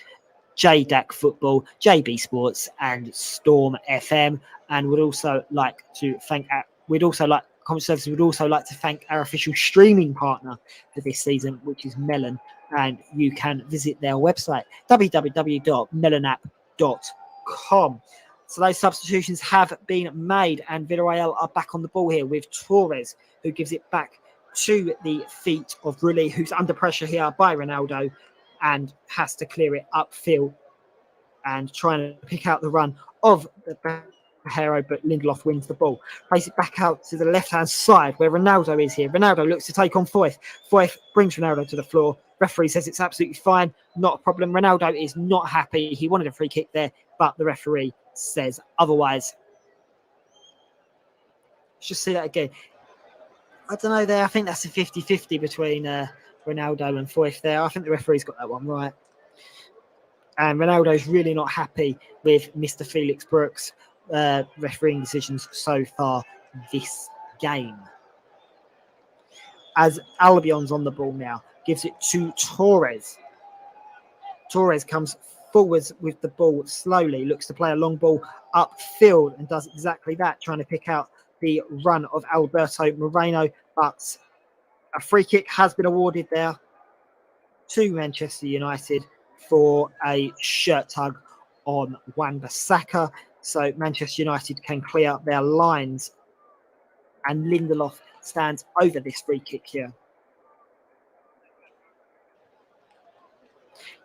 JDAC Football, JB Sports, and Storm FM, and would also like to thank Commentary Services would also like to thank our official streaming partner for this season, which is Melon, and you can visit their website www.melonapp.com. So those substitutions have been made, and Villarreal are back on the ball here with Torres, who gives it back to the feet of Rulli, who's under pressure here by Ronaldo and has to clear it upfield and trying to pick out the run of the hero, but Lindelof wins the ball. Plays it back out to the left-hand side where Ronaldo is here. Ronaldo looks to take on Foyth. Foyth brings Ronaldo to the floor. Referee says it's absolutely fine, not a problem. Ronaldo is not happy. He wanted a free kick there, but the referee says otherwise. Let's just see that again. I don't know there. I think that's a 50-50 between Ronaldo and Foyth there. I think the referee's got that one right. And Ronaldo's really not happy with Mr. Felix Brooks' refereeing decisions so far this game. as Albion's on the ball now. Gives it to Torres. Torres comes forwards with the ball slowly, looks to play a long ball upfield and does exactly that, trying to pick out the run of Alberto Moreno, but a free kick has been awarded there to Manchester United for a shirt tug on Wan-Bissaka. So Manchester United can clear up their lines, and Lindelof stands over this free kick here.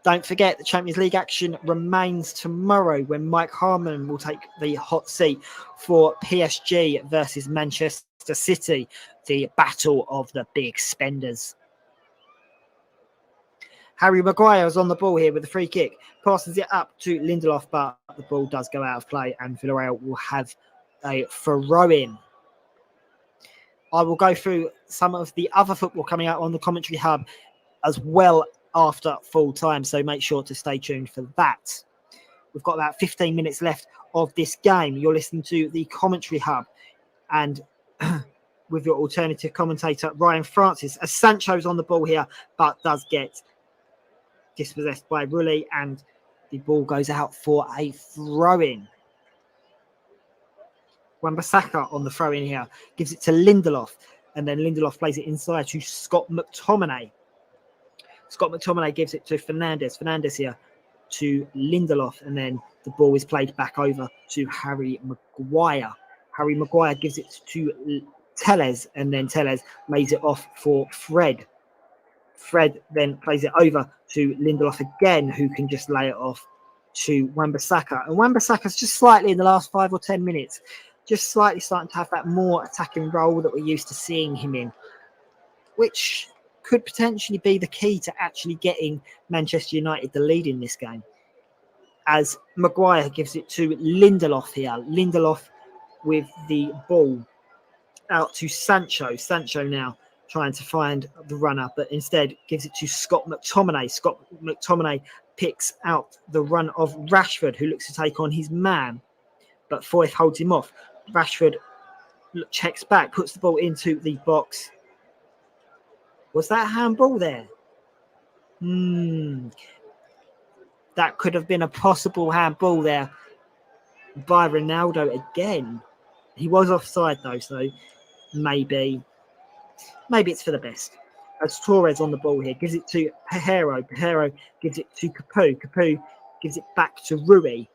Don't forget the Champions League action remains tomorrow when Mike Harmon will take the hot seat for PSG versus Manchester City, the battle of the big spenders. Harry Maguire is on the ball here with the free kick, passes it up to Lindelof, but the ball does go out of play and Villarreal will have a throw-in. I will go through some of the other football coming out on the commentary hub as well after full time, so make sure to stay tuned for that. We've got about 15 minutes left of this game. You're listening to the commentary hub and with your alternative commentator Ryan Francis, as Sancho's on the ball here but does get dispossessed by Rulli and the ball goes out for a throw-in. Wan-Bissaka on the throw-in here gives it to Lindelof, and then Lindelof plays it inside to Scott McTominay. Scott McTominay gives it to Fernandes. Fernandes here to Lindelof, and then the ball is played back over to Harry Maguire. Harry Maguire gives it to Telles, and then Telles lays it off for Fred. Fred then plays it over to Lindelof again, who can just lay it off to Wan-Bissaka. And Wan-Bissaka's just slightly in the last 5 or 10 minutes, just slightly starting to have that more attacking role that we're used to seeing him in, which could potentially be the key to actually getting Manchester United the lead in this game. As Maguire gives it to Lindelof here. Lindelof with the ball out to Sancho. Sancho now trying to find the runner, but instead gives it to Scott McTominay. Scott McTominay picks out the run of Rashford, who looks to take on his man, but Foyth holds him off. Rashford checks back, puts the ball into the box. Was that a handball there? That could have been a possible handball there by Ronaldo again. He was offside though, so maybe it's for the best. As Torres on the ball here, gives it to Pajero. Pajero gives it to Capu. Capu gives it back to Rui.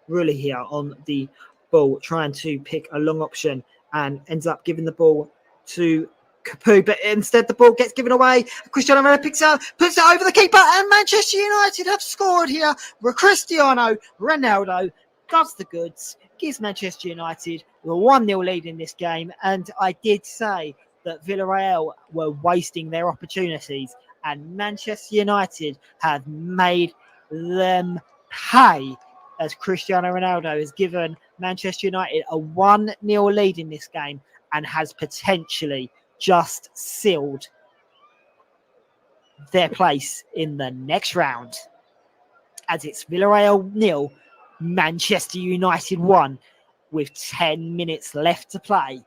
Rui here on the ball, trying to pick a long option and ends up giving the ball to Capu, but instead the ball gets given away. Cristiano Ronaldo picks it up, puts it over the keeper, and Manchester United have scored here. Cristiano Ronaldo does the goods, gives Manchester United the 1-0 lead in this game. And I did say that Villarreal were wasting their opportunities, and Manchester United have made them pay, as Cristiano Ronaldo has given Manchester United a 1-0 lead in this game and has potentially just sealed their place in the next round, as it's Villarreal 0, Manchester United 1 with 10 minutes left to play.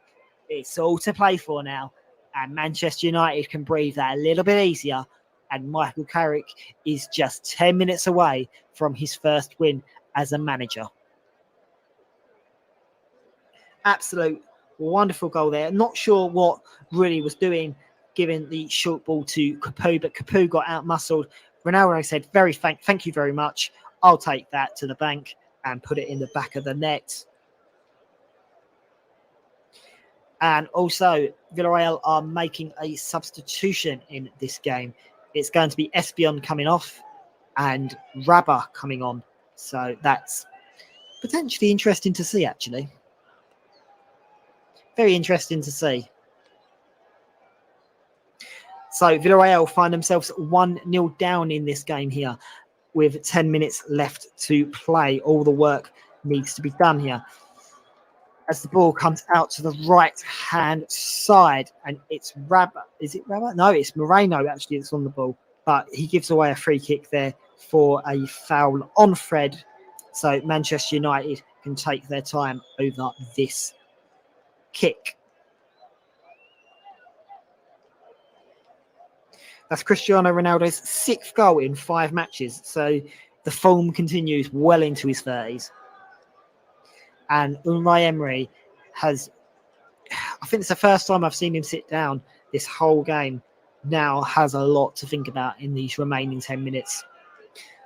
It's all to play for now, and Manchester United can breathe that a little bit easier, and Michael Carrick is just 10 minutes away from his first win as a manager. Absolute wonderful goal there. Not sure what Rulli was doing, giving the short ball to Capu, but Capu got out-muscled. Ronaldo said, thank you very much. I'll take that to the bank and put it in the back of the net. And also, Villarreal are making a substitution in this game. It's going to be Espion coming off and Rabah coming on. So that's potentially interesting to see, actually. Very interesting to see. So Villarreal find themselves 1-0 down in this game here with 10 minutes left to play. All the work needs to be done here. As the ball comes out to the right-hand side, and it's Rabah. Is it Rabah? No, it's Moreno, actually, that's on the ball. But he gives away a free kick there for a foul on Fred. So Manchester United can take their time over this kick. That's Cristiano Ronaldo's 6th goal in 5 matches. So the form continues well into his 30s. And Unai Emery has, I think it's the first time I've seen him sit down this whole game, now has a lot to think about in these remaining 10 minutes.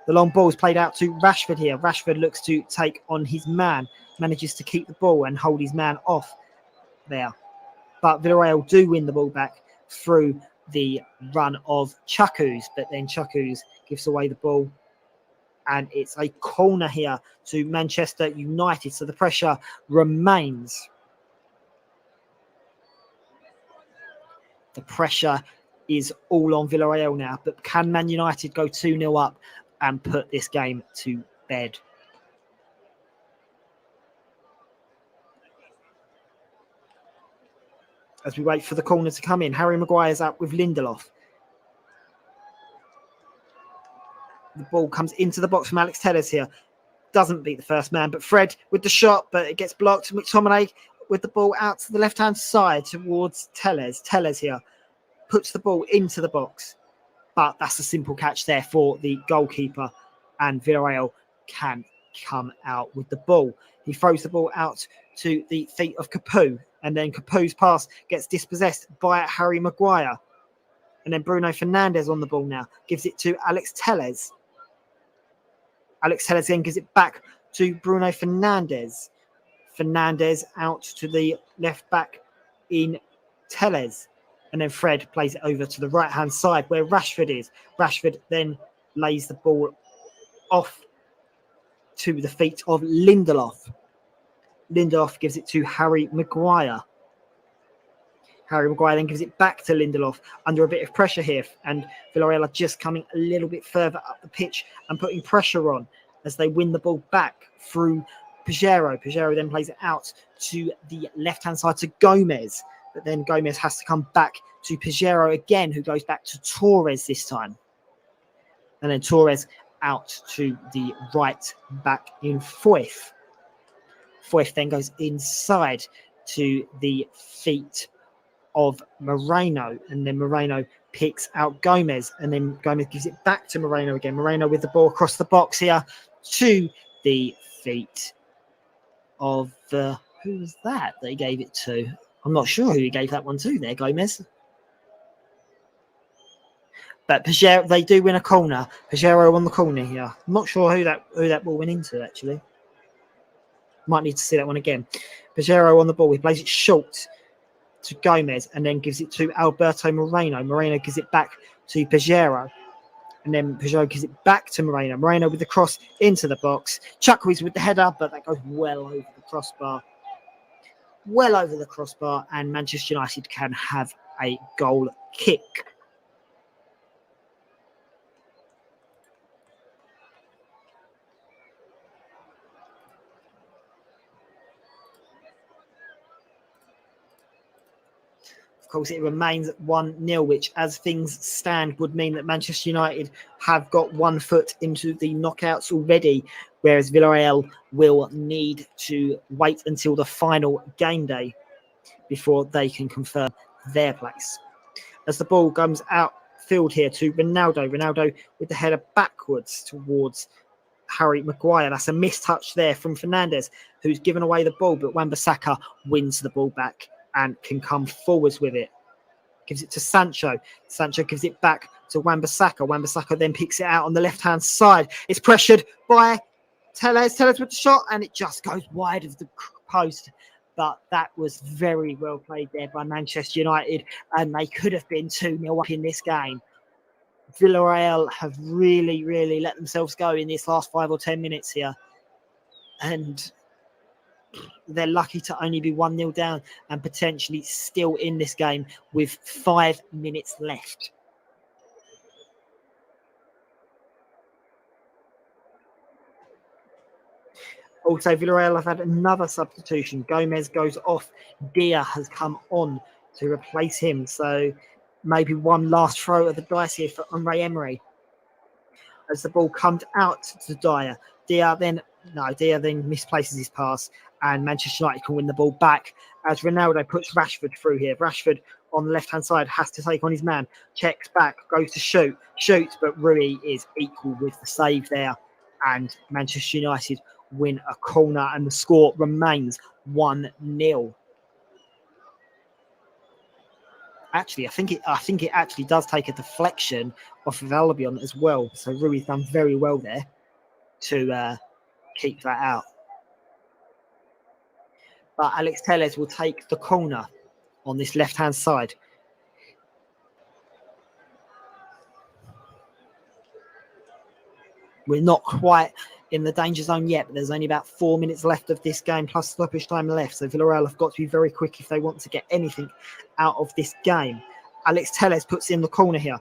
The long ball is played out to Rashford here. Rashford looks to take on his man, manages to keep the ball and hold his man off there. But Villarreal do win the ball back through the run of Chukwueze, but then Chukwueze gives away the ball. And it's a corner here to Manchester United. So the pressure remains. The pressure is all on Villarreal now. But can Man United go 2-0 up and put this game to bed? As we wait for the corner to come in, Harry Maguire's up with Lindelof. The ball comes into the box from Alex Telles here. Doesn't beat the first man, but Fred with the shot, but it gets blocked. McTominay with the ball out to the left-hand side towards Telles. Telles here puts the ball into the box, but that's a simple catch there for the goalkeeper, and Villarreal can come out with the ball. He throws the ball out to the feet of Capoue, and then Capoe's pass gets dispossessed by Harry Maguire. And then Bruno Fernandes on the ball now, gives it to Alex Telles. Alex Telles then gives it back to Bruno Fernandes. Fernandes out to the left back in Telles. And then Fred plays it over to the right-hand side where Rashford is. Rashford then lays the ball off to the feet of Lindelof. Lindelof gives it to Harry Maguire. Harry Maguire then gives it back to Lindelof under a bit of pressure here. And Villarreal are just coming a little bit further up the pitch and putting pressure on as they win the ball back through Pajero. Pajero then plays it out to the left-hand side to Gomez. But then Gomez has to come back to Pajero again, who goes back to Torres this time. And then Torres out to the right back in Foyth. Foyth then goes inside to the feet of Moreno, and then Moreno picks out Gomez, and then Gomez gives it back to Moreno again. Moreno with the ball across the box here to the feet of who was that he gave it to? I'm not sure who he gave that one to there, Gomez. But Pajero, they do win a corner. Pajero on the corner here. I'm not sure who that ball went into actually. Might need to see that one again. Pajero on the ball. He plays it short to Gomez and then gives it to Alberto Moreno. Moreno gives it back to Pajero. And then Pajero gives it back to Moreno. Moreno with the cross into the box. Chukwueze with the header, but that goes well over the crossbar. Well over the crossbar, and Manchester United can have a goal kick. Of course, it remains 1-0, which, as things stand, would mean that Manchester United have got 1 foot into the knockouts already, whereas Villarreal will need to wait until the final game day before they can confirm their place. As the ball comes outfield here to Ronaldo. Ronaldo with the header backwards towards Harry Maguire. That's a missed touch there from Fernandes, who's given away the ball, but Wan-Bissaka wins the ball back and can come forwards with it. Gives it to Sancho. Sancho gives it back to Wan-Bissaka. Wan-Bissaka then picks it out on the left-hand side. It's pressured by Telles. Telles with the shot, and it just goes wide of the post. But that was very well played there by Manchester United, and they could have been 2-0 up in this game. Villarreal have really, really let themselves go in this last 5 or 10 minutes here. And they're lucky to only be 1-0 down and potentially still in this game with 5 minutes left. Also, Villarreal have had another substitution. Gomez goes off. Dia has come on to replace him. So maybe one last throw of the dice here for Unai Emery. As the ball comes out to Dyer. Dia then misplaces his pass, and Manchester United can win the ball back as Ronaldo puts Rashford through here. Rashford on the left-hand side has to take on his man, checks back, goes to shoots, but Rui is equal with the save there, and Manchester United win a corner, and the score remains 1-0. Actually, I think it actually does take a deflection off of Albion as well. So Rui's done very well there to keep that out. But Alex Telles will take the corner on this left-hand side. We're not quite in the danger zone yet, but there's only about 4 minutes left of this game, plus stoppage time left. So Villarreal have got to be very quick if they want to get anything out of this game. Alex Telles puts in the corner here.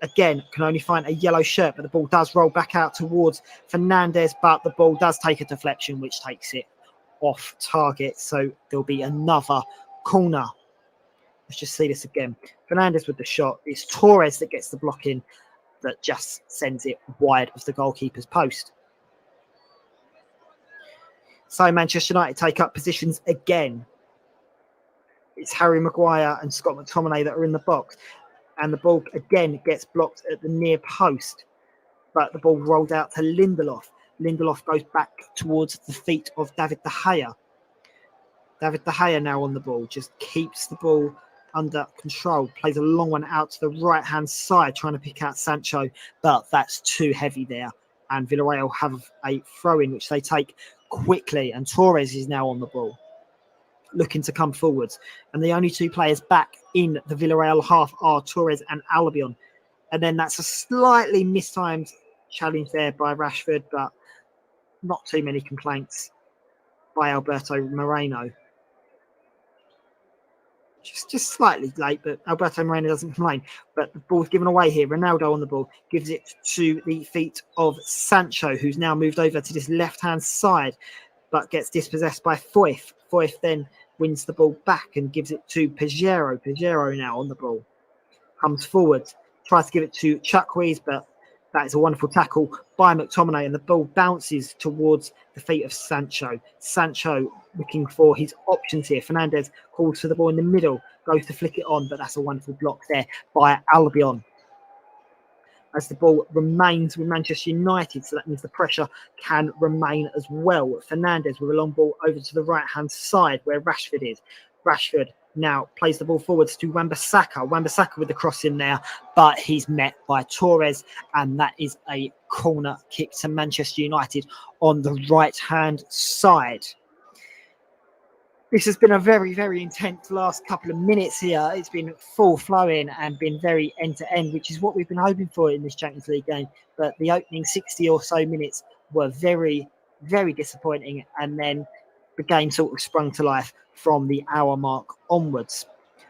Again, can only find a yellow shirt, but the ball does roll back out towards Fernandez, but the ball does take a deflection, which takes it off target. So there'll be another corner. Let's just see this again. Fernandez with the shot. It's Torres that gets the block in, that just sends it wide of the goalkeeper's post. So Manchester United take up positions again. It's Harry Maguire and Scott McTominay that are in the box. And the ball again gets blocked at the near post. But the ball rolled out to Lindelof. Lindelof goes back towards the feet of David De Gea. David De Gea now on the ball, just keeps the ball under control, plays a long one out to the right-hand side, trying to pick out Sancho, but that's too heavy there. And Villarreal have a throw-in, which they take quickly, and Torres is now on the ball, looking to come forwards. And the only two players back in the Villarreal half are Torres and Albion. And then that's a slightly mistimed challenge there by Rashford, but not too many complaints by Alberto Moreno. Just slightly late, but Alberto Moreno doesn't complain. But the ball's given away here. Ronaldo on the ball gives it to the feet of Sancho, who's now moved over to this left-hand side, but gets dispossessed by Foyth. Foyth then wins the ball back and gives it to Pajero. Pajero now on the ball. Comes forward, tries to give it to Chukwueze, but that is a wonderful tackle by McTominay, and the ball bounces towards the feet of Sancho. Sancho looking for his options here. Fernandez calls for the ball in the middle, goes to flick it on, but that's a wonderful block there by Albion. As the ball remains with Manchester United, so that means the pressure can remain as well. Fernandez with a long ball over to the right-hand side where Rashford is. Rashford now plays the ball forwards to Wan-Bissaka. Wan-Bissaka with the cross in there, but he's met by Torres, and that is a corner kick to Manchester United on the right-hand side. This has been a very, very intense last couple of minutes here. It's been full flowing and been very end-to-end, which is what we've been hoping for in this Champions League game. But the opening 60 or so minutes were very, very disappointing, and then the game sort of sprung to life from the hour mark onwards.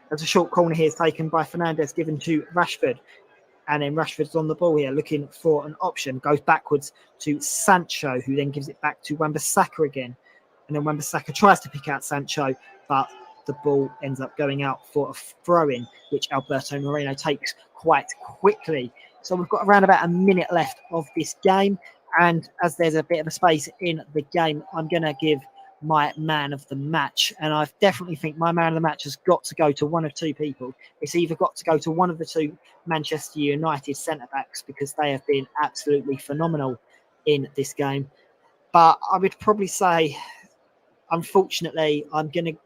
There's a short corner here taken by Fernandez, given to Rashford. And then Rashford's on the ball here, looking for an option. Goes backwards to Sancho, who then gives it back to Wan-Bissaka again. And then Wan-Bissaka tries to pick out Sancho, but the ball ends up going out for a throw-in, which Alberto Moreno takes quite quickly. So we've got around about a minute left of this game. And as there's a bit of a space in the game, I'm going to give my man of the match. And I definitely think my man of the match has got to go to one of two people. It's either got to go to one of the two Manchester United centre-backs, because they have been absolutely phenomenal in this game. But I would probably say, unfortunately, I'm going to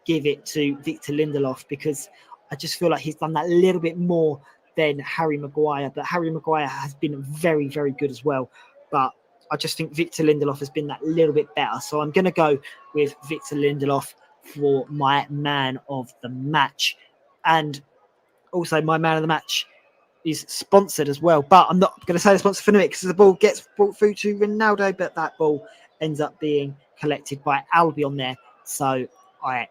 give it to Victor Lindelof, because I just feel like he's done that little bit more than Harry Maguire. But Harry Maguire has been very, very good as well. But I just think Victor Lindelof has been that little bit better. So I'm going to go with Victor Lindelof for my man of the match. And also my man of the match is sponsored as well. But I'm not going to say the sponsor for a minute, because the ball gets brought through to Ronaldo, but that ball ends up being collected by Albion there. So I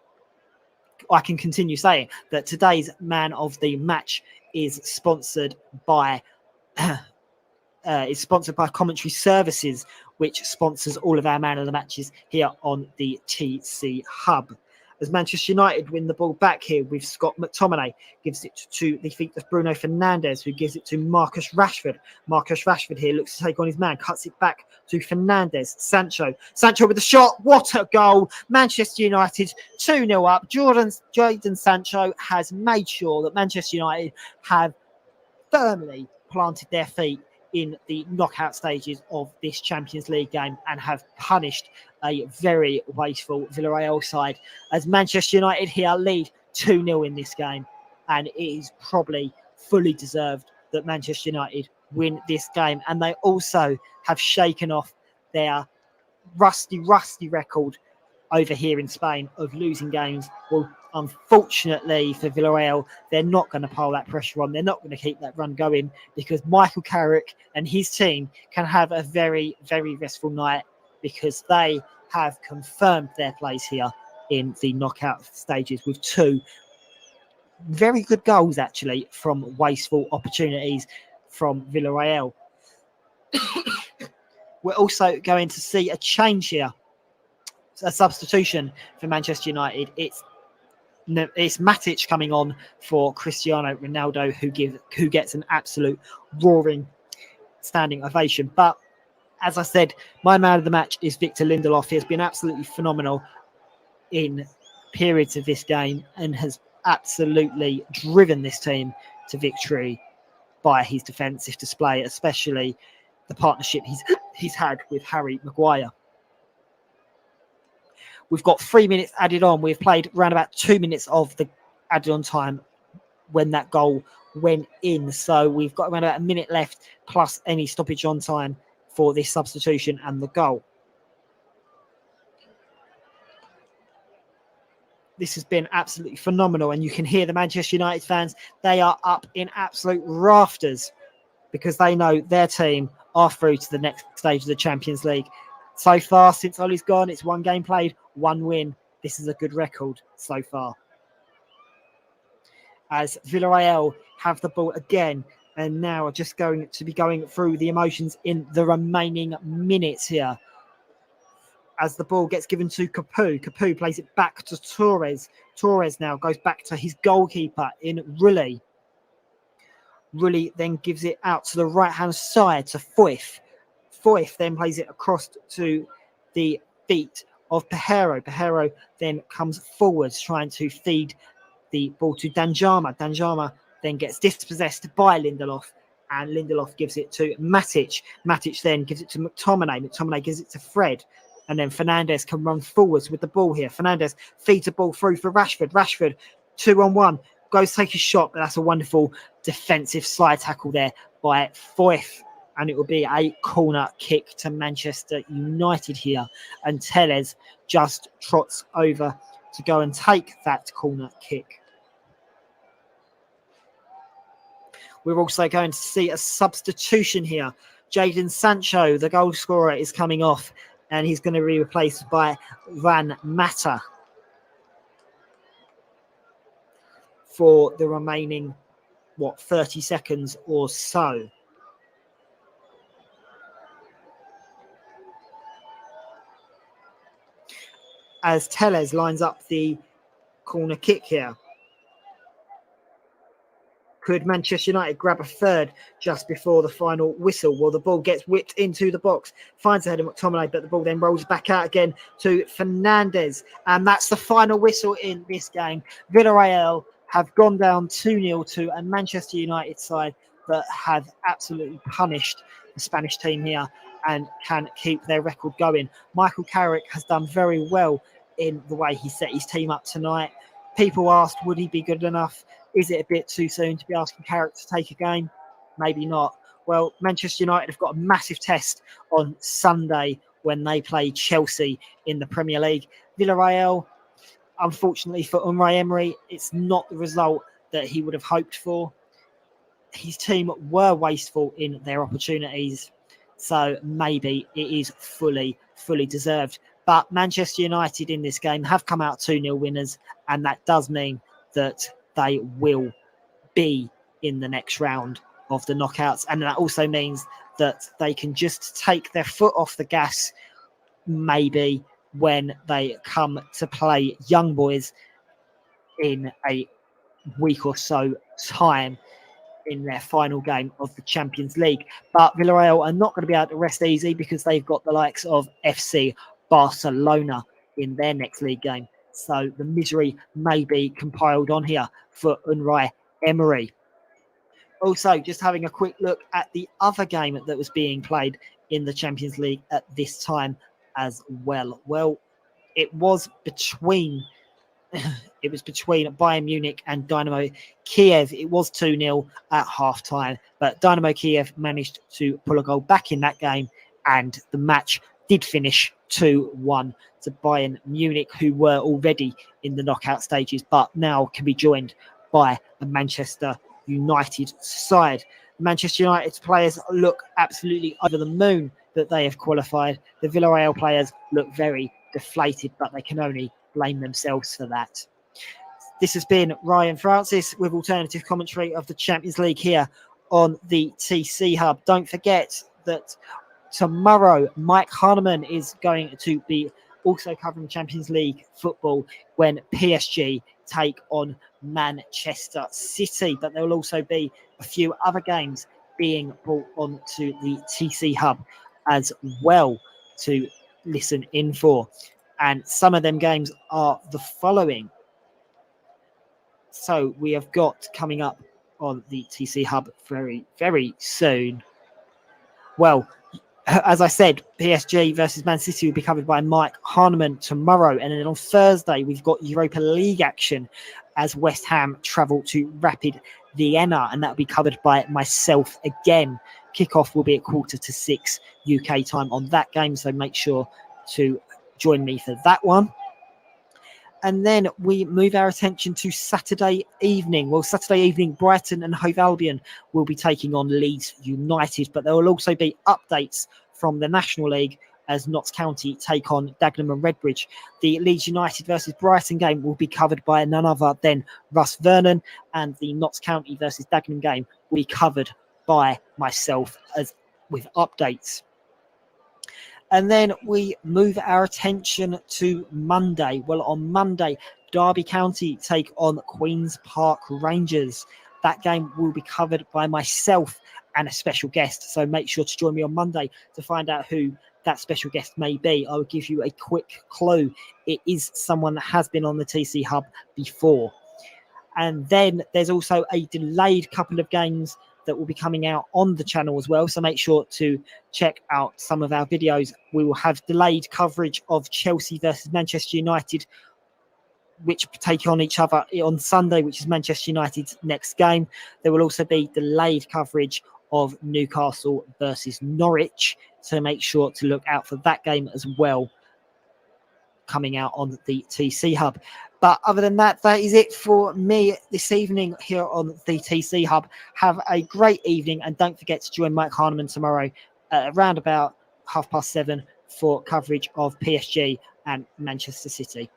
can continue saying that today's man of the match is sponsored by Commentary Services, which sponsors all of our man of the matches here on the TC Hub. as Manchester United win the ball back here with Scott McTominay. Gives it to the feet of Bruno Fernandes, who gives it to Marcus Rashford. Marcus Rashford here looks to take on his man, cuts it back to Fernandes. Sancho with the shot. What a goal. Manchester United 2-0 up. Jadon Sancho has made sure that Manchester United have firmly planted their feet in the knockout stages of this Champions League game and have punished a very wasteful Villarreal side, as Manchester United here lead 2-0 in this game, and it is probably fully deserved that Manchester United win this game. And they also have shaken off their rusty record over here in Spain of losing games. Well, unfortunately for Villarreal, they're not going to pile that pressure on. They're not going to keep that run going, because Michael Carrick and his team can have a very, very restful night, because they have confirmed their place here in the knockout stages with 2 very good goals, actually, from wasteful opportunities from Villarreal. We're also going to see a change here, a substitution for Manchester United. It's Matic coming on for Cristiano Ronaldo, who gets an absolute roaring standing ovation. But as I said, my man of the match is Victor Lindelof. He has been absolutely phenomenal in periods of this game and has absolutely driven this team to victory by his defensive display, especially the partnership he's had with Harry Maguire. We've got 3 minutes added on. We've played around about 2 minutes of the added on time when that goal went in. So we've got around about a minute left, plus any stoppage on time for this substitution and the goal. This has been absolutely phenomenal, and you can hear the Manchester United fans. They are up in absolute rafters because they know their team are through to the next stage of the Champions League. So far, since Ollie's gone, it's 1 game played, 1 win. This is a good record so far. As Villarreal have the ball again, and now are just going to be going through the emotions in the remaining minutes here. As the ball gets given to Capu. Capu plays it back to Torres. Torres now goes back to his goalkeeper in Rulli. Rulli then gives it out to the right-hand side to Foyth. Foyth then plays it across to the feet of Pajero. Pajero then comes forwards trying to feed the ball to Danjama. Danjama then gets dispossessed by Lindelof, and Lindelof gives it to Matic. Matic then gives it to McTominay. McTominay gives it to Fred. And then Fernandes can run forwards with the ball here. Fernandes feeds the ball through for Rashford. Rashford, 2-on-1, goes take a shot, but that's a wonderful defensive slide tackle there by Foyth. And it will be a corner kick to Manchester United here. And Tellez just trots over to go and take that corner kick. We're also going to see a substitution here. Jadon Sancho, the goal scorer, is coming off, and he's going to be replaced by Van Mata for the remaining, 30 seconds or so. As Tellez lines up the corner kick here. Could Manchester United grab a third just before the final whistle? Well, the ball gets whipped into the box, finds the head of McTominay, but the ball then rolls back out again to Fernandes. And that's the final whistle in this game. Villarreal have gone down 2-0 to a Manchester United side that have absolutely punished the Spanish team here and can keep their record going. Michael Carrick has done very well in the way he set his team up tonight. People asked, would he be good enough? Is it a bit too soon to be asking Carrick to take a game? Maybe not. Well, Manchester United have got a massive test on Sunday when they play Chelsea in the Premier League. Villarreal, unfortunately for Unai Emery, it's not the result that he would have hoped for. His team were wasteful in their opportunities, so maybe it is fully deserved. But Manchester United in this game have come out 2-0 winners, and that does mean that they will be in the next round of the knockouts. And that also means that they can just take their foot off the gas, maybe, when they come to play Young Boys in a week or so time in their final game of the Champions League. But Villarreal are not going to be able to rest easy because they've got the likes of FC Barcelona in their next league game. So the misery may be compiled on here for Unai Emery. Also, just having a quick look at the other game that was being played in the Champions League at this time as well. Well, it was between Bayern Munich and Dynamo Kiev. It was 2-0 at half-time, but Dynamo Kiev managed to pull a goal back in that game, and the match did finish 2-1 to Bayern Munich, who were already in the knockout stages, but now can be joined by a Manchester United side. Manchester United's players look absolutely over the moon that they have qualified. The Villarreal players look very deflated, but they can only blame themselves for that. This has been Ryan Francis with alternative commentary of the Champions League here on the TC Hub. Don't forget that tomorrow Mike Hahnemann is going to be also covering Champions League football when PSG take on Manchester City. But there will also be a few other games being brought on to the TC Hub as well to listen in for. And some of them games are the following. So we have got coming up on the TC Hub very, very soon. Well, as I said, PSG versus Man City will be covered by Mike Hahnemann tomorrow. And then on Thursday, we've got Europa League action as West Ham travel to Rapid Vienna. And that will be covered by myself again. Kickoff will be at 6:15 UK time on that game. So make sure to join me for that one. And then we move our attention to Saturday evening. Well, Saturday evening, Brighton and Hove Albion will be taking on Leeds United, but there will also be updates from the National League as Notts County take on Dagenham and Redbridge. The Leeds United versus Brighton game will be covered by none other than Russ Vernon, and the Notts County versus Dagenham game will be covered by myself as with updates. And then we move our attention to Monday. Well, on Monday, Derby County take on Queen's Park Rangers. That game will be covered by myself and a special guest. So make sure to join me on Monday to find out who that special guest may be. I will give you a quick clue. It is someone that has been on the TC Hub before. And then there's also a delayed couple of games that will be coming out on the channel as well. So make sure to check out some of our videos. We will have delayed coverage of Chelsea versus Manchester United, which take on each other on Sunday, which is Manchester United's next game. There will also be delayed coverage of Newcastle versus Norwich. So make sure to look out for that game as well, coming out on the TC Hub. But other than that, that is it for me this evening here on the TC Hub. Have a great evening, and don't forget to join Mike Hahnemann tomorrow around about 7:30 for coverage of PSG and Manchester City.